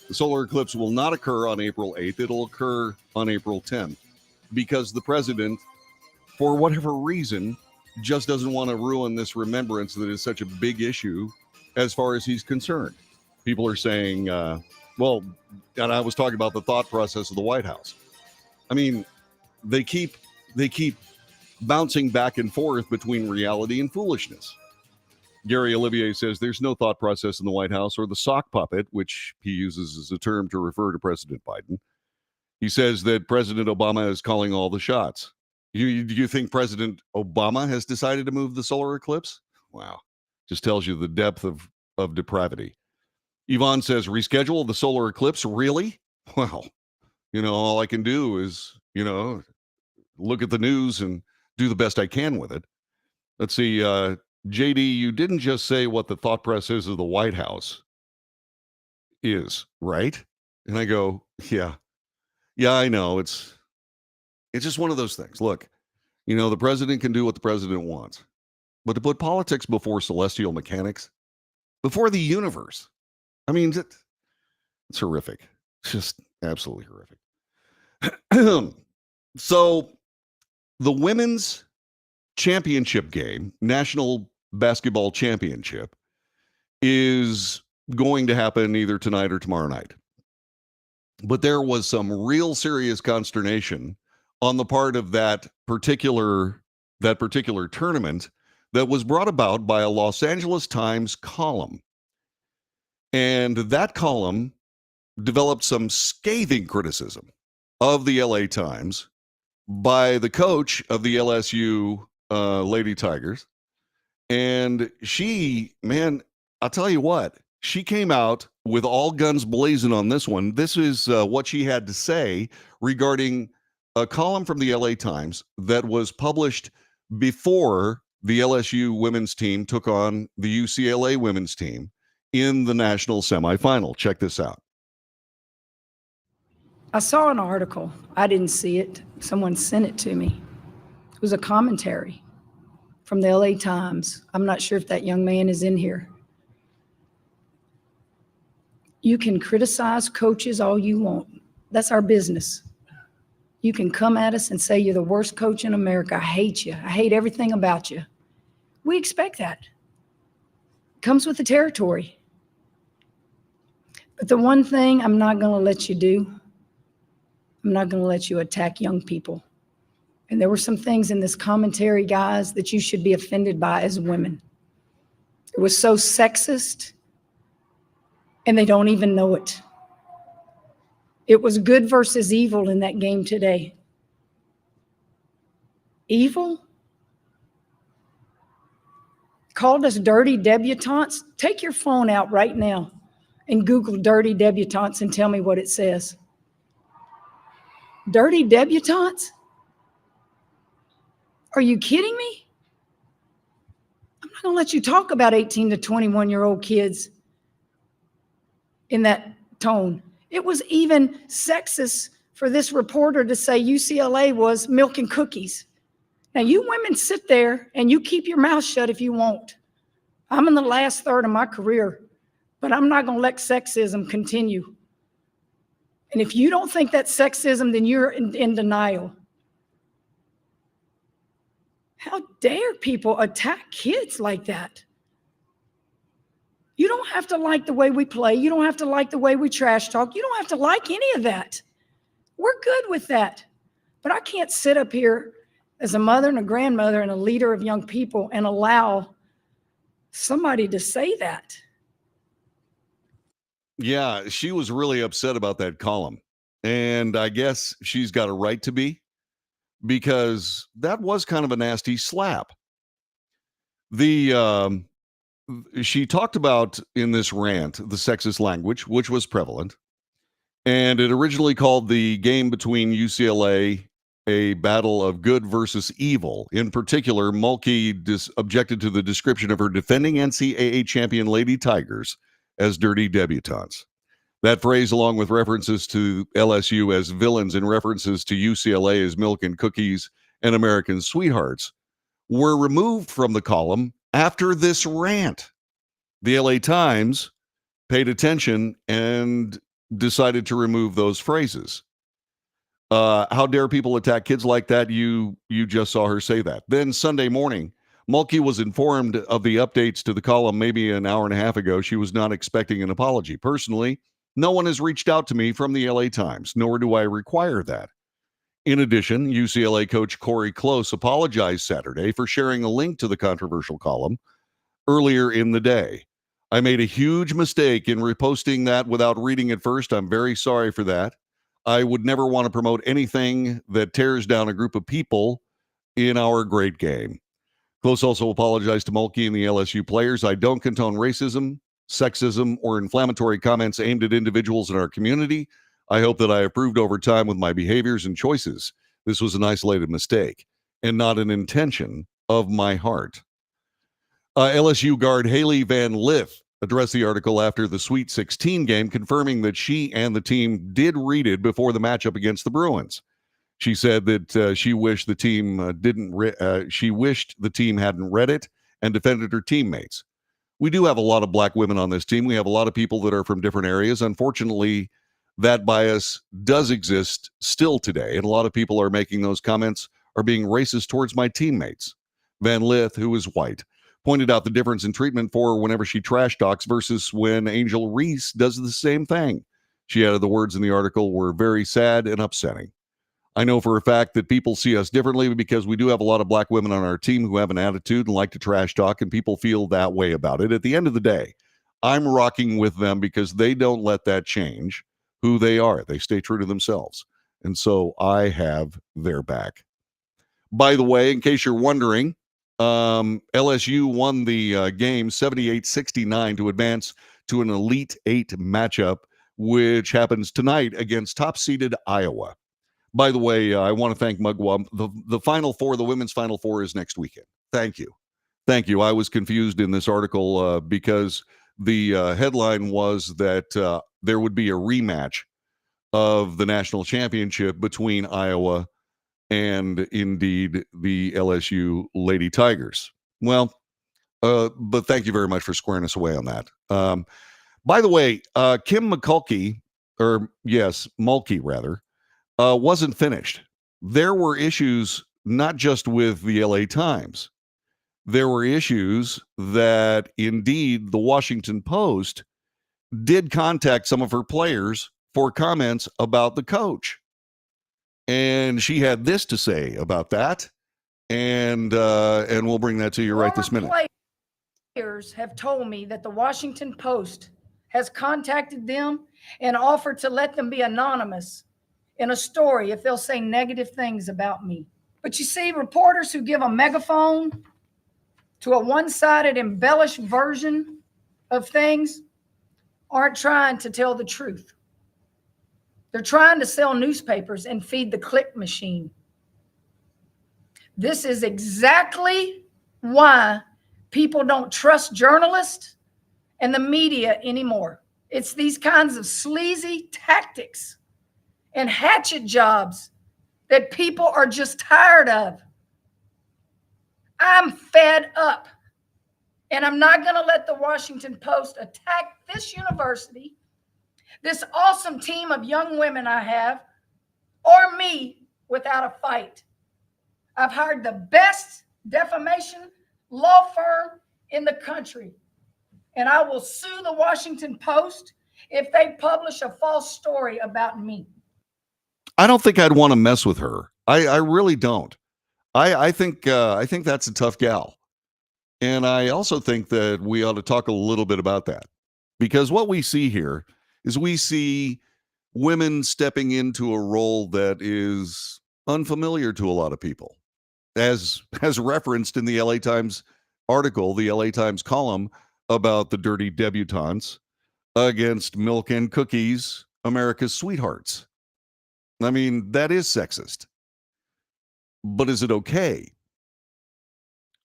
The solar eclipse will not occur on April 8th. It'll occur on April 10th because the president, for whatever reason, just doesn't want to ruin this remembrance that is such a big issue as far as he's concerned. People are saying, well, and I was talking about the thought process of the White House. I mean, they keep bouncing back and forth between reality and foolishness. Gary Olivier says there's no thought process in the White House or the sock puppet, which he uses as a term to refer to President Biden. He says that President Obama is calling all the shots. Do you think President Obama has decided to move the solar eclipse? Wow. Just tells you the depth of depravity. Yvonne says, reschedule the solar eclipse? Really? Well, all I can do is, look at the news and do the best I can with it. Let's see. JD, you didn't just say what the thought process of the White House is, right? And I go, yeah, I know. It's just one of those things. Look, the president can do what the president wants, but to put politics before celestial mechanics, before the universe, I mean, it's horrific. It's just absolutely horrific. So the women's championship game, National Basketball Championship, is going to happen either tonight or tomorrow night. But there was some real serious consternation on the part of that particular tournament that was brought about by a Los Angeles Times column. And that column developed some scathing criticism of the LA Times by the coach of the LSU Lady Tigers. And she, man, I'll tell you what, she came out with all guns blazing on this one. This is what she had to say regarding a column from the LA Times that was published before the LSU women's team took on the UCLA women's team in the national semifinal. Check this out. I saw an article. I didn't see it. Someone sent it to me. It was a commentary from the LA Times. I'm not sure if that young man is in here. You can criticize coaches all you want. That's our business. You can come at us and say you're the worst coach in America. I hate you. I hate everything about you. We expect that. It comes with the territory. But the one thing I'm not going to let you do, I'm not going to let you attack young people. And there were some things in this commentary, guys, that you should be offended by as women. It was so sexist, and they don't even know it. It was good versus evil in that game today. Evil? Called us dirty debutantes? Take your phone out right now and Google dirty debutantes and tell me what it says. Dirty debutantes? Are you kidding me? I'm not going to let you talk about 18 to 21-year-old kids in that tone. It was even sexist for this reporter to say UCLA was milk and cookies. Now, you women sit there and you keep your mouth shut if you want. I'm in the last third of my career, but I'm not going to let sexism continue. And if you don't think that's sexism, then you're in denial. How dare people attack kids like that? You don't have to like the way we play. You don't have to like the way we trash talk. You don't have to like any of that. We're good with that. But I can't sit up here as a mother and a grandmother and a leader of young people and allow somebody to say that. Yeah, she was really upset about that column. And I guess she's got a right to be, because that was kind of a nasty slap. She talked about in this rant the sexist language, which was prevalent. And it originally called the game between UCLA a battle of good versus evil. In particular, Mulkey objected to the description of her defending NCAA champion Lady Tigers as dirty debutantes. That phrase, along with references to LSU as villains and references to UCLA as milk and cookies and American sweethearts, were removed from the column after this rant. The LA Times paid attention and decided to remove those phrases. How dare people attack kids like that? You just saw her say that. Then Sunday morning, Mulkey was informed of the updates to the column maybe an hour and a half ago. She was not expecting an apology. Personally, no one has reached out to me from the LA Times, nor do I require that. In addition, UCLA coach Corey Close apologized Saturday for sharing a link to the controversial column earlier in the day. I made a huge mistake in reposting that without reading it first. I'm very sorry for that. I would never want to promote anything that tears down a group of people in our great game. Close also apologized to Mulkey and the LSU players. I don't condone racism, sexism, or inflammatory comments aimed at individuals in our community. I hope that I have proved over time with my behaviors and choices this was an isolated mistake and not an intention of my heart. LSU guard Haley Van Lith addressed the article after the Sweet 16 game, confirming that she and the team did read it before the matchup against the Bruins. She said that she wished the team hadn't read it and defended her teammates. We do have a lot of black women on this team. We have a lot of people that are from different areas. Unfortunately, that bias does exist still today, and a lot of people are making those comments, are being racist towards my teammates. Van Lith, who is white, pointed out the difference in treatment for her whenever she trash talks versus when Angel Reese does the same thing. She added the words in the article were very sad and upsetting. I know for a fact that people see us differently because we do have a lot of black women on our team who have an attitude and like to trash talk, and people feel that way about it. At the end of the day, I'm rocking with them because they don't let that change who they are. They stay true to themselves. And so I have their back. By the way, in case you're wondering, LSU won the game 78-69 to advance to an Elite Eight matchup, which happens tonight against top-seeded Iowa. By the way, I want to thank Mugwump. The Final Four, the women's Final Four, is next weekend. Thank you. Thank you. I was confused in this article because the headline was that there would be a rematch of the national championship between Iowa and indeed the LSU Lady Tigers. Well, but thank you very much for squaring us away on that. By the way, Kim Mulkey, wasn't finished. There were issues not just with the LA Times. There were issues that indeed the Washington Post did contact some of her players for comments about the coach. And she had this to say about that, and we'll bring that to you right this minute. Players have told me that the Washington Post has contacted them and offered to let them be anonymous in a story if they'll say negative things about me. But you see, reporters who give a megaphone to a one-sided, embellished version of things aren't trying to tell the truth. They're trying to sell newspapers and feed the click machine. This is exactly why people don't trust journalists and the media anymore. It's these kinds of sleazy tactics and hatchet jobs that people are just tired of. I'm fed up, and I'm not going to let the Washington Post attack this university, this awesome team of young women I have, or me without a fight. I've hired the best defamation law firm in the country, and I will sue the Washington Post if they publish a false story about me. I don't think I'd want to mess with her. I really don't. I think that's a tough gal. And I also think that we ought to talk a little bit about that, because what we see here is we see women stepping into a role that is unfamiliar to a lot of people. As referenced in the LA Times article, the LA Times column about the dirty debutantes against Milk and Cookies, America's sweethearts. I mean, that is sexist. But is it okay?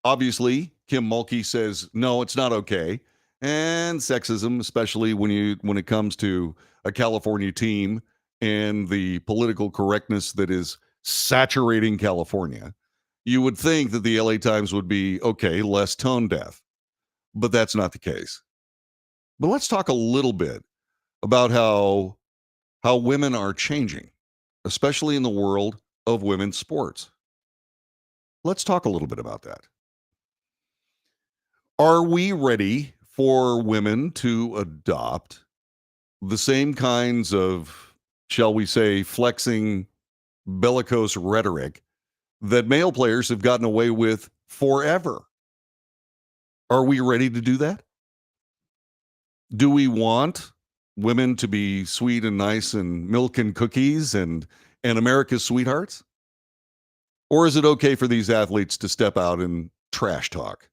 Obviously, Kim Mulkey says, no, it's not okay. And sexism, especially when it comes to a California team and the political correctness that is saturating California, you would think that the LA Times would be, okay, less tone deaf. But that's not the case. But let's talk a little bit about how how women are changing, especially in the world of women's sports. Let's talk a little bit about that. Are we ready for women to adopt the same kinds of, shall we say, flexing, bellicose rhetoric that male players have gotten away with forever? Are we ready to do that? Do we want women to be sweet and nice and milk and cookies and America's sweethearts? Or is it okay for these athletes to step out and trash talk?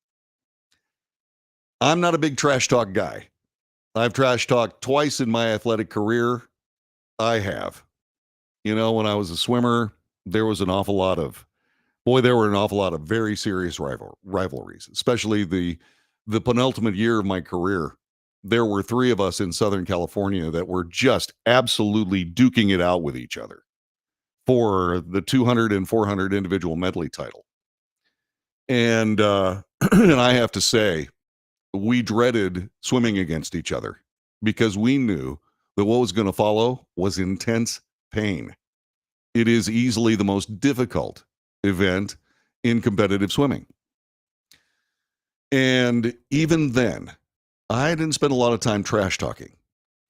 I'm not a big trash talk guy. I've trash talked twice in my athletic career. I have. You know, when I was a swimmer, there were an awful lot of very serious rivalries, especially the penultimate year of my career. There were 3 of us in Southern California that were just absolutely duking it out with each other for the 200 and 400 individual medley title. And and I have to say, we dreaded swimming against each other because we knew that what was going to follow was intense pain. It is easily the most difficult event in competitive swimming. And even then, I didn't spend a lot of time trash talking.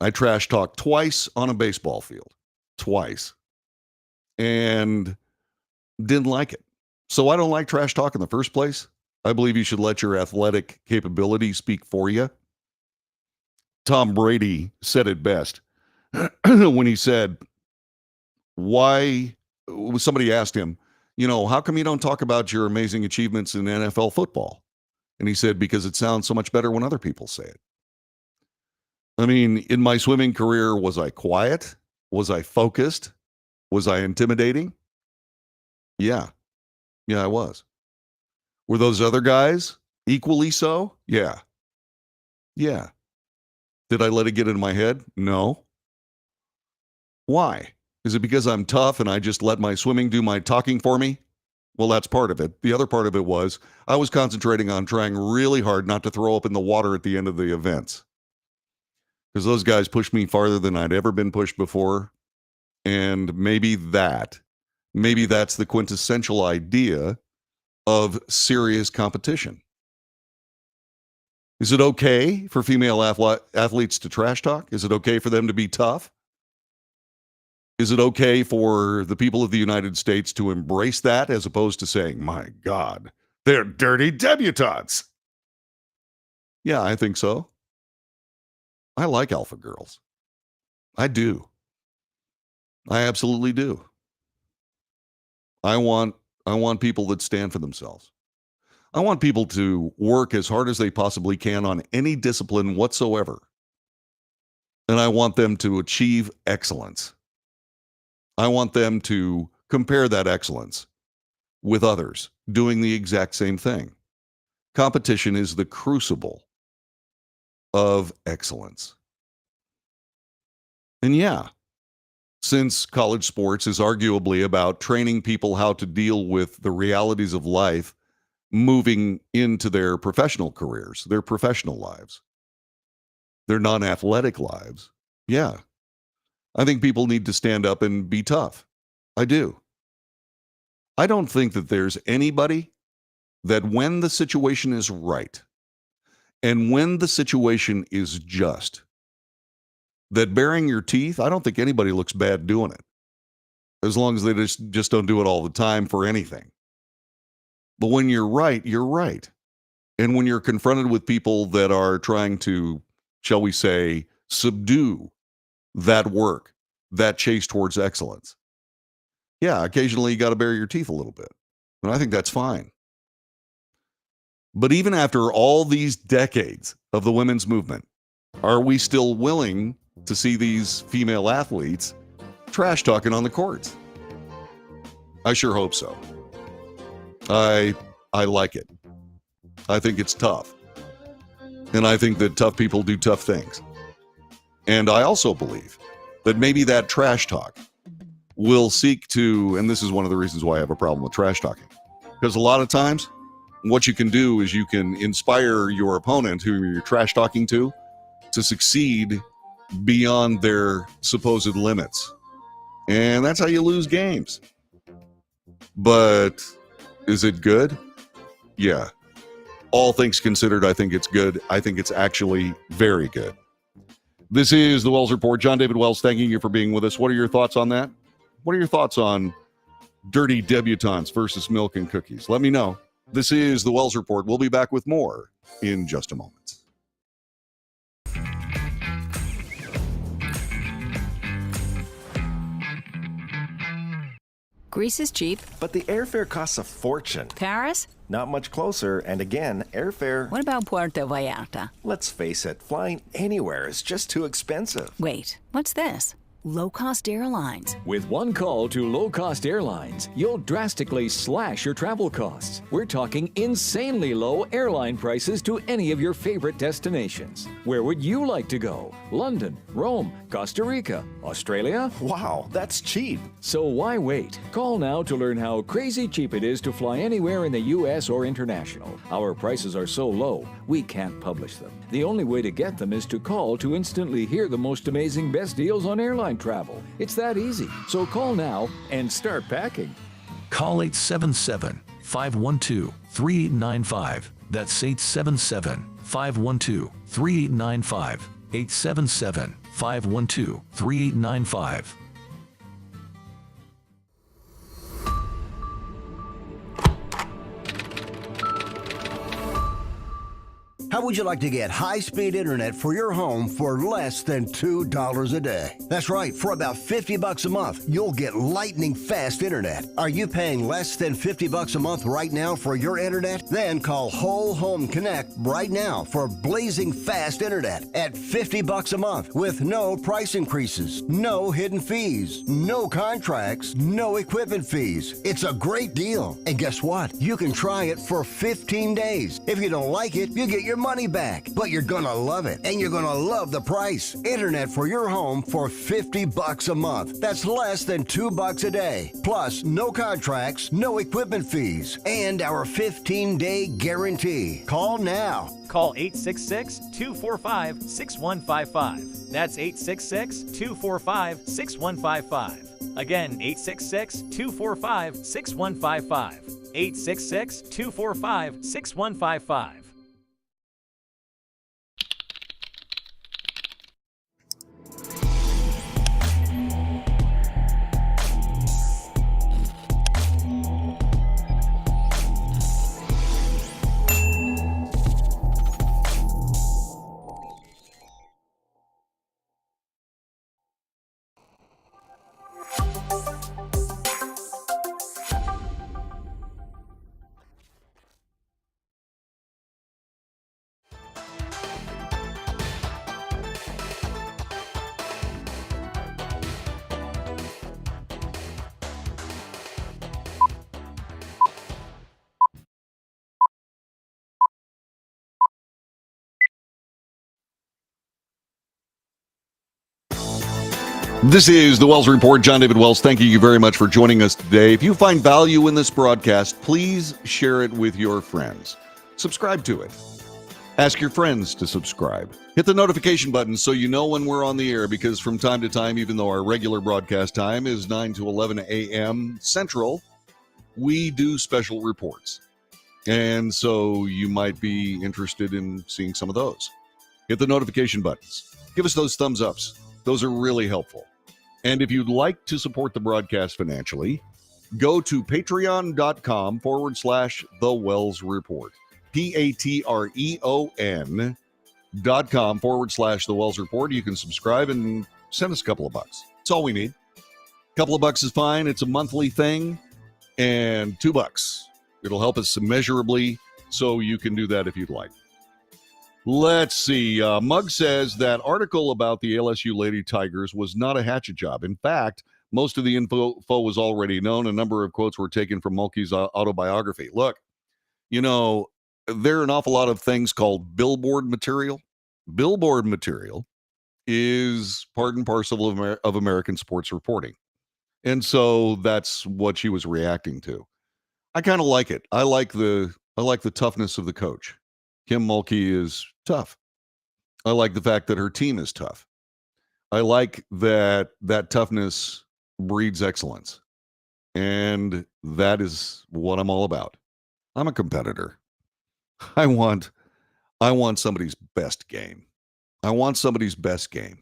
I trash talked twice on a baseball field, twice, and didn't like it. So I don't like trash talk in the first place. I believe you should let your athletic capability speak for you. Tom Brady said it best when he said, somebody asked him, you know, how come you don't talk about your amazing achievements in NFL football? And he said, because it sounds so much better when other people say it. I mean, in my swimming career, was I quiet? Was I focused? Was I intimidating? Yeah, I was. Were those other guys equally so? Yeah. Did I let it get into my head? No. Why? Is it because I'm tough and I just let my swimming do my talking for me? Well, that's part of it. The other part of it was I was concentrating on trying really hard not to throw up in the water at the end of the events. Because those guys pushed me farther than I'd ever been pushed before. And maybe that's the quintessential idea of serious competition. Is it okay for female athletes to trash talk? Is it okay for them to be tough? Is it okay for the people of the United States to embrace that as opposed to saying, my God, they're dirty debutantes? Yeah, I think so. I like alpha girls. I do. I absolutely do. I want people that stand for themselves. I want people to work as hard as they possibly can on any discipline whatsoever. And I want them to achieve excellence. I want them to compare that excellence with others doing the exact same thing. Competition is the crucible of excellence. And yeah, since college sports is arguably about training people how to deal with the realities of life moving into their professional careers, their professional lives, their non-athletic lives, yeah, I think people need to stand up and be tough. I do. I don't think that there's anybody that when the situation is right and when the situation is just, that baring your teeth, I don't think anybody looks bad doing it. As long as they just don't do it all the time for anything. But when you're right, you're right. And when you're confronted with people that are trying to, shall we say, subdue that work, that chase towards excellence, yeah, occasionally you got to bare your teeth a little bit. And I think that's fine. But even after all these decades of the women's movement, are we still willing to see these female athletes trash talking on the courts? I sure hope so. I like it. I think it's tough. And I think that tough people do tough things. And I also believe that maybe that trash talk will seek to, and this is one of the reasons why I have a problem with trash talking, because a lot of times what you can do is you can inspire your opponent who you're trash talking to succeed beyond their supposed limits. And that's how you lose games. But is it good? Yeah. All things considered, I think it's good. I think it's actually very good. This is the Wells Report. John David Wells, thanking you for being with us. What are your thoughts on that? What are your thoughts on dirty debutantes versus milk and cookies? Let me know. This is the Wells Report. We'll be back with more in just a moment. Greece is cheap. But the airfare costs a fortune. Paris? Not much closer, and again, airfare... What about Puerto Vallarta? Let's face it, flying anywhere is just too expensive. Wait, what's this? Low-cost airlines. With one call to low-cost airlines, you'll drastically slash your travel costs. We're talking insanely low airline prices to any of your favorite destinations. Where would you like to go? London, Rome, Costa Rica, Australia? Wow, that's cheap. So why wait? Call now to learn how crazy cheap it is to fly anywhere in the U.S. or international. Our prices are so low, we can't publish them. The only way to get them is to call to instantly hear the most amazing best deals on airline travel. It's that easy. So call now and start packing. Call 877-512-3895. That's 877-512-3895. 877-512-3895. How would you like to get high-speed internet for your home for less than $2 a day? That's right, for about $50 a month, you'll get lightning-fast internet. Are you paying less than $50 a month right now for your internet? Then call Whole Home Connect right now for blazing fast internet at $50 a month with no price increases, no hidden fees, no contracts, no equipment fees. It's a great deal. And guess what? You can try it for 15 days. If you don't like it, you get your money back, but you're gonna love it, and you're gonna love the price. Internet for your home for $50 a month. That's less than $2 a day. Plus, no contracts, no equipment fees, and our 15-day guarantee. Call now. Call 866-245-6155. That's 866-245-6155. Again, 866-245-6155. 866-245-6155. This is the Wells Report. John David Wells, thank you very much for joining us today. If you find value in this broadcast, please share it with your friends. Subscribe to it. Ask your friends to subscribe. Hit the notification button so you know when we're on the air, because from time to time, even though our regular broadcast time is 9 to 11 a.m. Central, we do special reports. And so you might be interested in seeing some of those. Hit the notification buttons. Give us those thumbs ups. Those are really helpful. And if you'd like to support the broadcast financially, go to patreon.com/The Wells Report. patreon.com/The Wells Report. You can subscribe and send us a couple of bucks. That's all we need. A couple of bucks is fine. It's a monthly thing. And $2. It'll help us immeasurably, so you can do that if you'd like. Let's see. Mug says that article about the LSU Lady Tigers was not a hatchet job. In fact, most of the info was already known. A number of quotes were taken from Mulkey's autobiography. Look, you know, there are an awful lot of things called billboard material. Billboard material is part and parcel of American sports reporting. And so that's what she was reacting to. I kind of like it. I like the toughness of the coach. Kim Mulkey is tough. I like the fact that her team is tough. I like that toughness breeds excellence. And that is what I'm all about. I'm a competitor. I want somebody's best game. I want somebody's best game.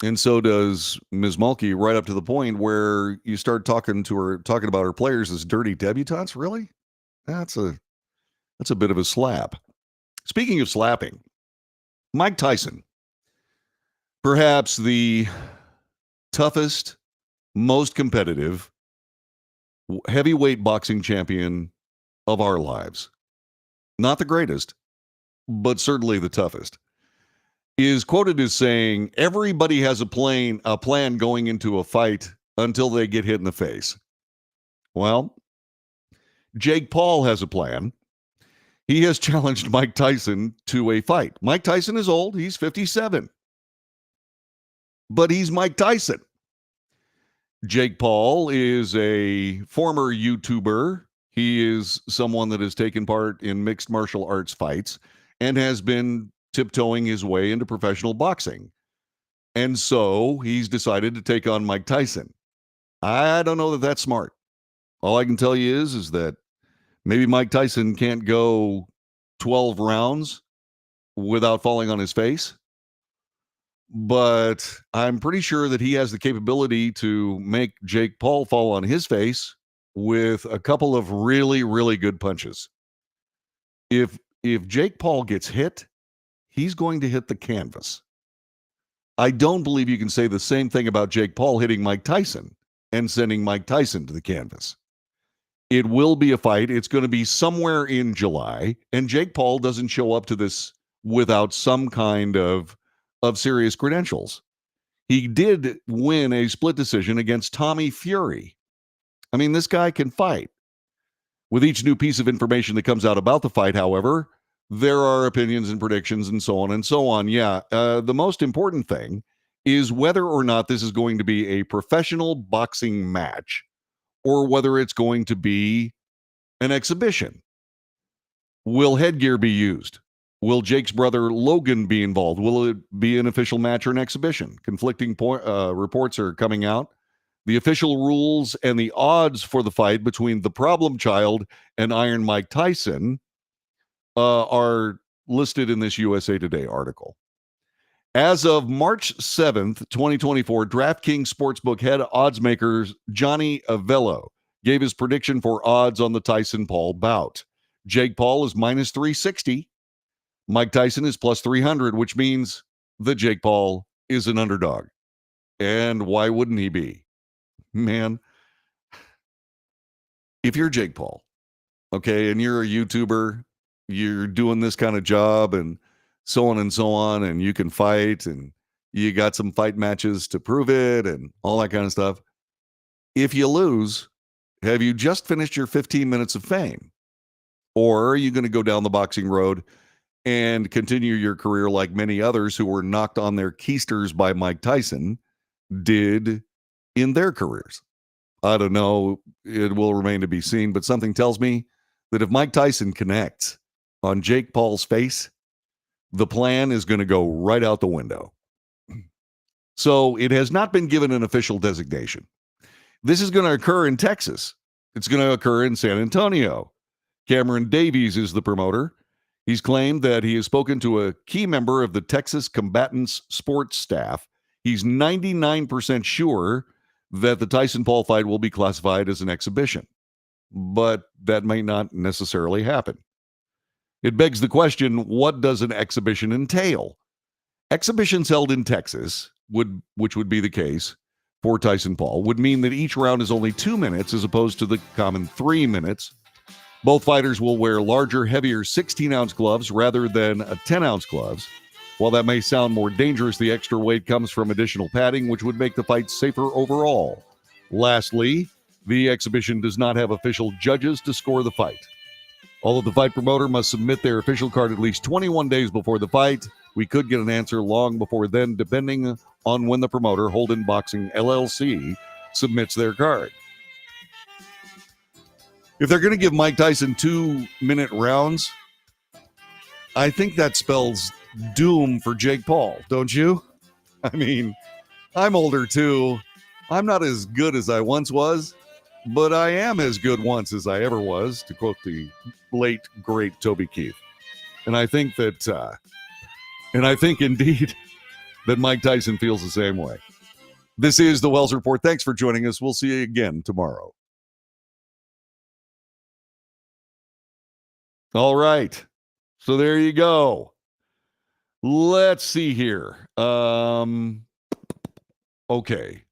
And so does Ms. Mulkey, right up to the point where you start talking about her players as dirty debutantes. Really? That's a bit of a slap. Speaking of slapping, Mike Tyson, perhaps the toughest, most competitive heavyweight boxing champion of our lives. Not the greatest, but certainly the toughest, is quoted as saying, everybody has a plan going into a fight until they get hit in the face. Well, Jake Paul has a plan. He has challenged Mike Tyson to a fight. Mike Tyson is old. He's 57. But he's Mike Tyson. Jake Paul is a former YouTuber. He is someone that has taken part in mixed martial arts fights and has been tiptoeing his way into professional boxing. And so he's decided to take on Mike Tyson. I don't know that that's smart. All I can tell you is that maybe Mike Tyson can't go 12 rounds without falling on his face. But I'm pretty sure that he has the capability to make Jake Paul fall on his face with a couple of really, really good punches. If Jake Paul gets hit, he's going to hit the canvas. I don't believe you can say the same thing about Jake Paul hitting Mike Tyson and sending Mike Tyson to the canvas. It will be a fight. It's going to be somewhere in July, and Jake Paul doesn't show up to this without some kind of serious credentials. He did win a split decision against Tommy Fury. I mean, this guy can fight. With each new piece of information that comes out about the fight, however, there are opinions and predictions and so on and so on. Yeah, the most important thing is whether or not this is going to be a professional boxing match or whether it's going to be an exhibition. Will headgear be used? Will Jake's brother Logan be involved? Will it be an official match or an exhibition? Conflicting reports are coming out. The official rules and the odds for the fight between the problem child and Iron Mike Tyson are listed in this USA Today article. As of March 7th, 2024, DraftKings Sportsbook head odds makers Johnny Avello gave his prediction for odds on the Tyson-Paul bout. Jake Paul is minus 360. Mike Tyson is plus 300, which means that Jake Paul is an underdog. And why wouldn't he be? Man, if you're Jake Paul, okay, and you're a YouTuber, you're doing this kind of job and so on, and you can fight, and you got some fight matches to prove it and all that kind of stuff. If you lose, have you just finished your 15 minutes of fame? Or are you going to go down the boxing road and continue your career like many others who were knocked on their keisters by Mike Tyson did in their careers? I don't know. It will remain to be seen, but something tells me that if Mike Tyson connects on Jake Paul's face, the plan is going to go right out the window. So it has not been given an official designation. This is going to occur in Texas. It's going to occur in San Antonio. Cameron Davies is the promoter. He's claimed that he has spoken to a key member of the Texas Combatants sports staff. He's 99% sure that the Tyson-Paul fight will be classified as an exhibition, but that may not necessarily happen. It begs the question, what does an exhibition entail? Exhibitions held in Texas, which would be the case for Tyson-Paul, would mean that each round is only 2 minutes as opposed to the common 3 minutes. Both fighters will wear larger, heavier 16-ounce gloves rather than 10-ounce gloves. While that may sound more dangerous, the extra weight comes from additional padding, which would make the fight safer overall. Lastly, the exhibition does not have official judges to score the fight. Although the fight promoter must submit their official card at least 21 days before the fight, we could get an answer long before then, depending on when the promoter, Holden Boxing LLC, submits their card. If they're going to give Mike Tyson 2-minute rounds, I think that spells doom for Jake Paul, don't you? I mean, I'm older too. I'm not as good as I once was, but I am as good once as I ever was, to quote the late, great Toby Keith. And I think that, indeed that Mike Tyson feels the same way. This is the Wells Report. Thanks for joining us. We'll see you again tomorrow. All right. So there you go. Let's see here. Okay.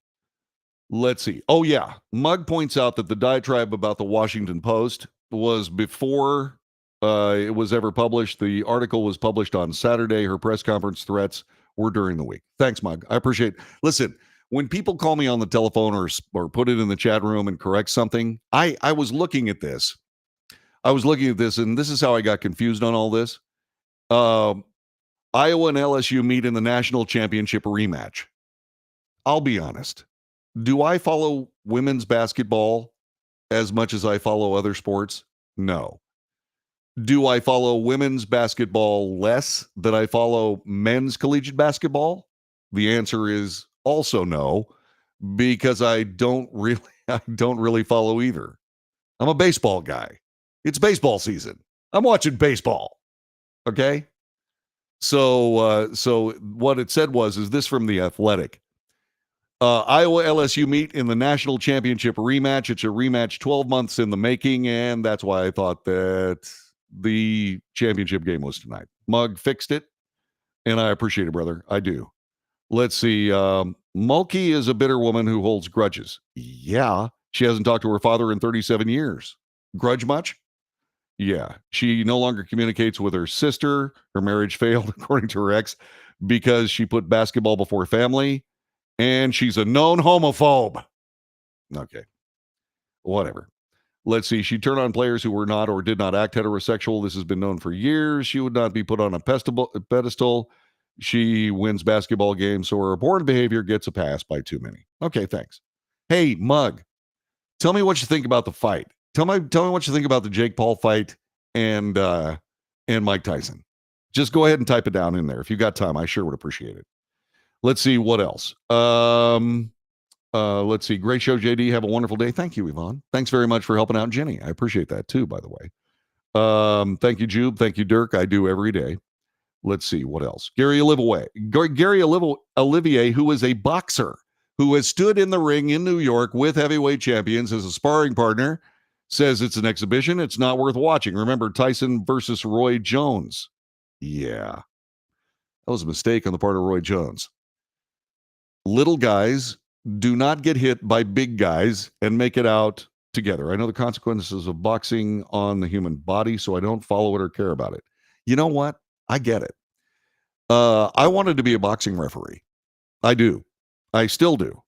Let's see. Oh, yeah. Mug points out that the diatribe about the Washington Post was before it was ever published. The article was published on Saturday. Her press conference threats were during the week. Thanks, Mug. I appreciate it. Listen, when people call me on the telephone or put it in the chat room and correct something, I was looking at this. And this is how I got confused on all this. Iowa and LSU meet in the national championship rematch. I'll be honest. Do I follow women's basketball as much as I follow other sports? No. Do I follow women's basketball less than I follow men's collegiate basketball? The answer is also no, because I don't really follow either. I'm a baseball guy. It's baseball season. I'm watching baseball. Okay? So what it said is this from The Athletic. Iowa LSU meet in the national championship rematch. It's a rematch 12 months in the making, and that's why I thought that the championship game was tonight. Mug fixed it, and I appreciate it, brother. I do. Let's see. Mulkey is a bitter woman who holds grudges. Yeah. She hasn't talked to her father in 37 years. Grudge much? Yeah. She no longer communicates with her sister. Her marriage failed, according to her ex, because she put basketball before family. And she's a known homophobe. Okay. Whatever. Let's see. She turned on players who were not or did not act heterosexual. This has been known for years. She would not be put on a pedestal. She wins basketball games, so her abhorrent behavior gets a pass by too many. Okay, thanks. Hey, Mug, tell me what you think about the fight. Tell me what you think about the Jake Paul fight and Mike Tyson. Just go ahead and type it down in there. If you got time, I sure would appreciate it. Let's see what else. Let's see. Great show, JD. Have a wonderful day. Thank you, Yvonne. Thanks very much for helping out Jenny. I appreciate that too, by the way. Thank you, Jube. Thank you, Dirk. I do every day. Let's see what else. Gary Olivier, who is a boxer who has stood in the ring in New York with heavyweight champions as a sparring partner, says it's an exhibition. It's not worth watching. Remember Tyson versus Roy Jones. Yeah, that was a mistake on the part of Roy Jones. Little guys do not get hit by big guys and make it out together. I know the consequences of boxing on the human body, so I don't follow it or care about it. You know what? I get it. I wanted to be a boxing referee. I do. I still do.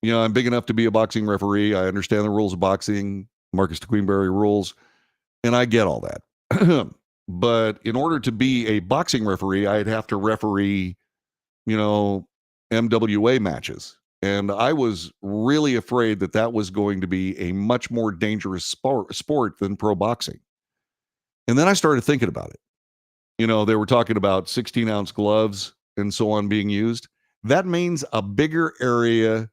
You know, I'm big enough to be a boxing referee. I understand the rules of boxing, Marcus de Queenberry rules, and I get all that. But in order to be a boxing referee, I'd have to referee, MWA matches. And I was really afraid that was going to be a much more dangerous sport than pro boxing. And then I started thinking about it. They were talking about 16-ounce gloves and so on being used. That means a bigger area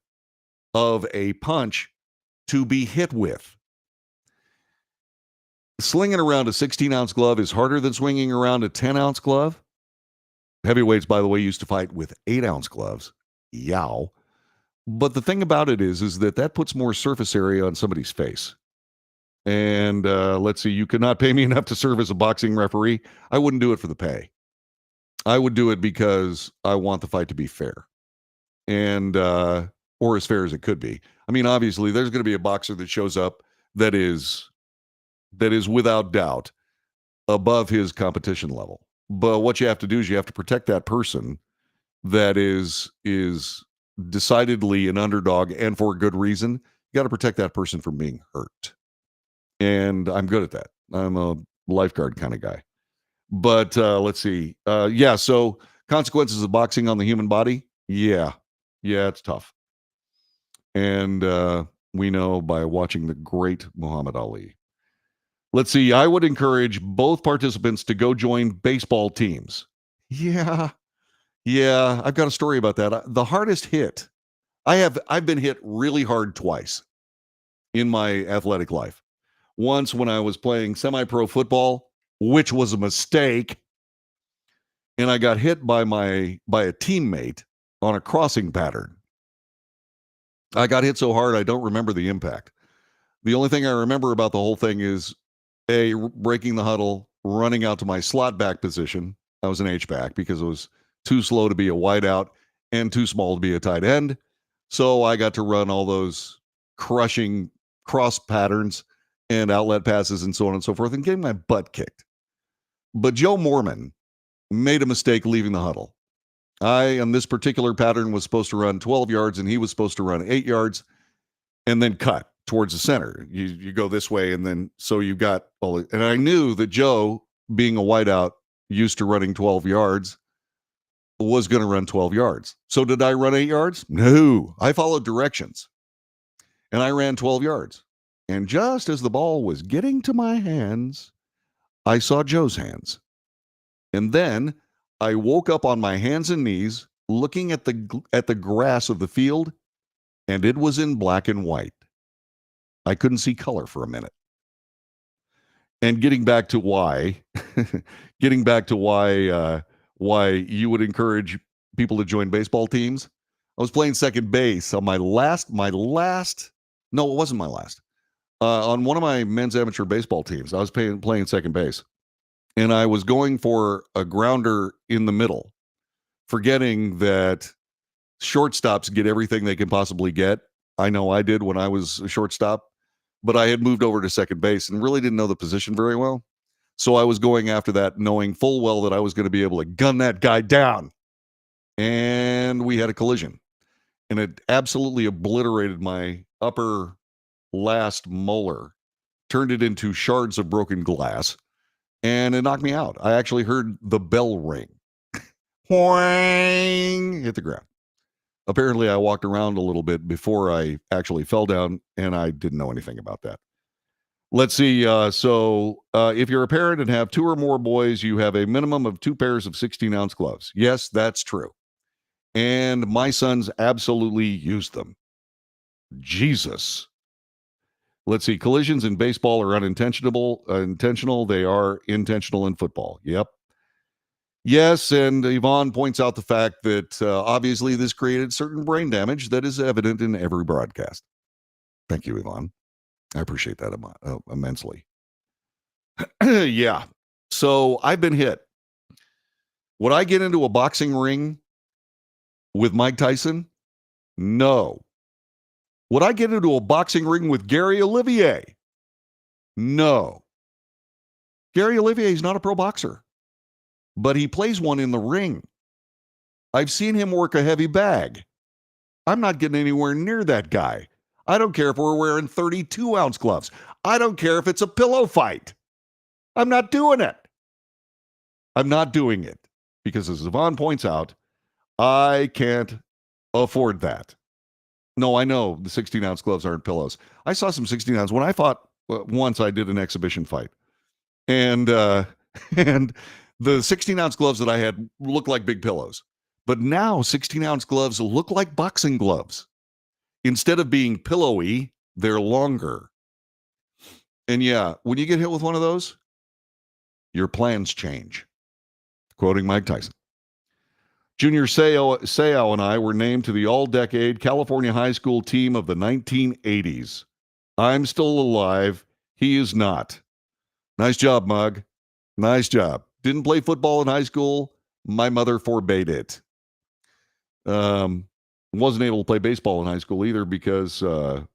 of a punch to be hit with. Slinging around a 16-ounce glove is harder than swinging around a 10-ounce glove. Heavyweights, by the way, used to fight with 8-ounce gloves. Yow. But the thing about it is that puts more surface area on somebody's face. And let's see, you could not pay me enough to serve as a boxing referee. I wouldn't do it for the pay. I would do it because I want the fight to be fair. And, or as fair as it could be. I mean, obviously, there's going to be a boxer that shows up that is without doubt above his competition level. But what you have to do is you have to protect that person that is decidedly an underdog, and for a good reason. You got to protect that person from being hurt. And I'm good at that. I'm a lifeguard kind of guy. But let's see. So consequences of boxing on the human body. Yeah, it's tough. And we know by watching the great Muhammad Ali. Let's see. I would encourage both participants to go join baseball teams. Yeah. Yeah, I've got a story about that. The hardest hit, I've been hit really hard twice in my athletic life. Once when I was playing semi-pro football, which was a mistake, and I got hit by a teammate on a crossing pattern. I got hit so hard I don't remember the impact. The only thing I remember about the whole thing is breaking the huddle, running out to my slot back position. I was an H-back because it was too slow to be a wideout and too small to be a tight end. So I got to run all those crushing cross patterns and outlet passes and so on and so forth and getting my butt kicked. But Joe Mormon made a mistake leaving the huddle. I, on this particular pattern, was supposed to run 12 yards and he was supposed to run 8 yards and then cut towards the center. You go this way and then so you got all. And I knew that Joe, being a wideout, used to running 12 yards, was going to run 12 yards. So did I run 8 yards? No. I followed directions. And I ran 12 yards. And just as the ball was getting to my hands, I saw Joe's hands. And then I woke up on my hands and knees looking at the grass of the field, and it was in black and white. I couldn't see color for a minute. And getting back to why you would encourage people to join baseball teams. I was playing second base on it wasn't my last. On one of my men's amateur baseball teams, I was playing second base. And I was going for a grounder in the middle, forgetting that shortstops get everything they can possibly get. I know I did when I was a shortstop, but I had moved over to second base and really didn't know the position very well. So I was going after that, knowing full well that I was going to be able to gun that guy down. And we had a collision. And it absolutely obliterated my upper last molar, turned it into shards of broken glass, and it knocked me out. I actually heard the bell ring. Whang! Hit the ground. Apparently, I walked around a little bit before I actually fell down, and I didn't know anything about that. Let's see. If you're a parent and have 2 or more boys, you have a minimum of 2 pairs of 16-ounce gloves. Yes, that's true. And my sons absolutely used them. Jesus. Let's see. Collisions in baseball are intentional. They are intentional in football. Yep. Yes, and Yvonne points out the fact that obviously this created certain brain damage that is evident in every broadcast. Thank you, Yvonne. I appreciate that immensely. Yeah. So I've been hit. Would I get into a boxing ring with Mike Tyson? No. Would I get into a boxing ring with Gary Olivier? No. Gary Olivier is not a pro boxer, but he plays one in the ring. I've seen him work a heavy bag. I'm not getting anywhere near that guy. I don't care if we're wearing 32-ounce gloves. I don't care if it's a pillow fight. I'm not doing it. I'm not doing it because, as Yvonne points out, I can't afford that. No, I know the 16-ounce gloves aren't pillows. I saw some 16-ounce. When I fought once, I did an exhibition fight. And the 16-ounce gloves that I had looked like big pillows. But now 16-ounce gloves look like boxing gloves. Instead of being pillowy, they're longer. And yeah, when you get hit with one of those, your plans change. Quoting Mike Tyson. Junior Seau and I were named to the all-decade California high school team of the 1980s. I'm still alive. He is not. Nice job, Mug. Nice job. Didn't play football in high school. My mother forbade it. Wasn't able to play baseball in high school either because, did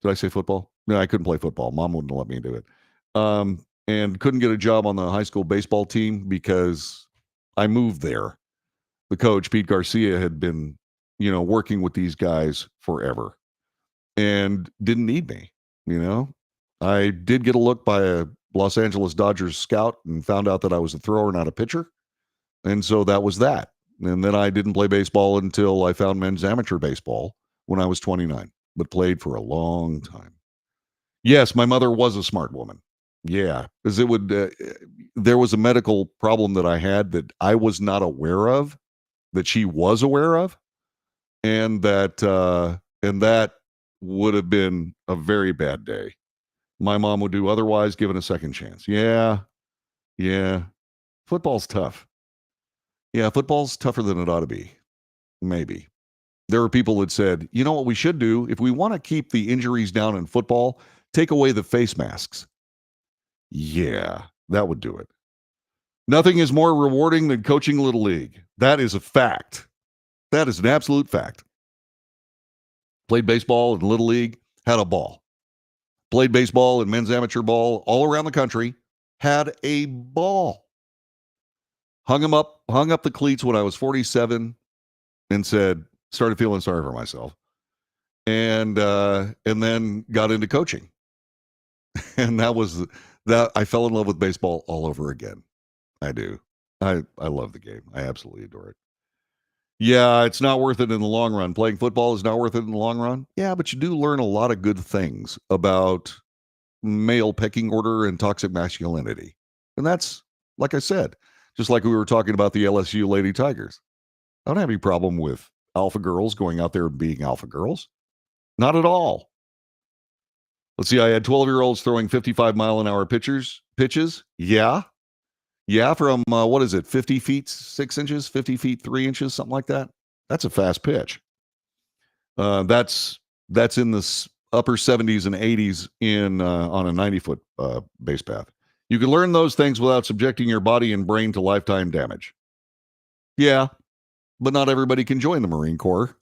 I say football? No, I couldn't play football. Mom wouldn't let me do it. And couldn't get a job on the high school baseball team because I moved there. The coach, Pete Garcia, had been, working with these guys forever and didn't need me, I did get a look by a Los Angeles Dodgers scout and found out that I was a thrower, not a pitcher. And so that was that. And then I didn't play baseball until I found men's amateur baseball when I was 29, but played for a long time. Yes, my mother was a smart woman. Yeah, because there was a medical problem that I had that I was not aware of. that she was aware of, and that would have been a very bad day. My mom would do otherwise, given a second chance. Yeah. Football's tough. Yeah, football's tougher than it ought to be. Maybe. There were people that said, you know what we should do? If we want to keep the injuries down in football, take away the face masks. Yeah, that would do it. Nothing is more rewarding than coaching Little League. That is a fact. That is an absolute fact. Played baseball in Little League, had a ball. Played baseball and men's amateur ball all around the country, had a ball. Hung up the cleats when I was 47 and started feeling sorry for myself. And then got into coaching. And that I fell in love with baseball all over again. I do. I love the game. I absolutely adore it. Yeah, it's not worth it in the long run. Playing football is not worth it in the long run. Yeah, but you do learn a lot of good things about male pecking order and toxic masculinity. And that's, like I said, just like we were talking about the LSU Lady Tigers. I don't have any problem with alpha girls going out there and being alpha girls. Not at all. Let's see, I had 12-year-olds throwing 55-mile-an-hour pitches. Yeah, from, 50 feet, 6 inches, 50 feet, 3 inches, something like that. That's a fast pitch. That's in the upper 70s and 80s on a 90-foot base path. You can learn those things without subjecting your body and brain to lifetime damage. Yeah, but not everybody can join the Marine Corps.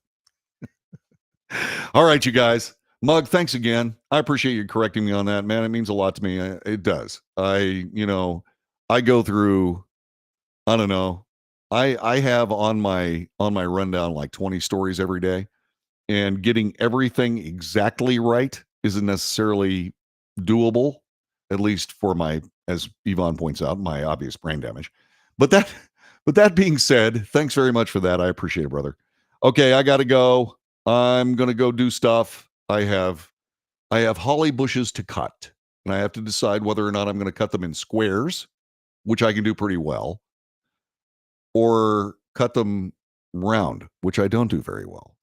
All right, you guys. Mug, thanks again. I appreciate you correcting me on that, man. It means a lot to me. It does. I go through, I don't know. I have on my rundown like 20 stories every day, and getting everything exactly right isn't necessarily doable, at least for as Yvonne points out, my obvious brain damage. But that being said, thanks very much for that. I appreciate it, brother. Okay, I got to go. I'm going to go do stuff. I have holly bushes to cut, and I have to decide whether or not I'm going to cut them in squares, which I can do pretty well, or cut them round, which I don't do very well.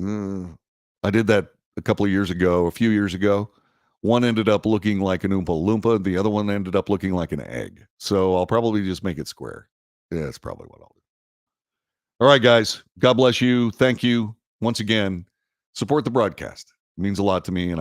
I did that a few years ago. One ended up looking like an Oompa Loompa. The other one ended up looking like an egg. So I'll probably just make it square. Yeah, that's probably what I'll do. All right, guys. God bless you. Thank you once again. Support the broadcast. It means a lot to me, and I'm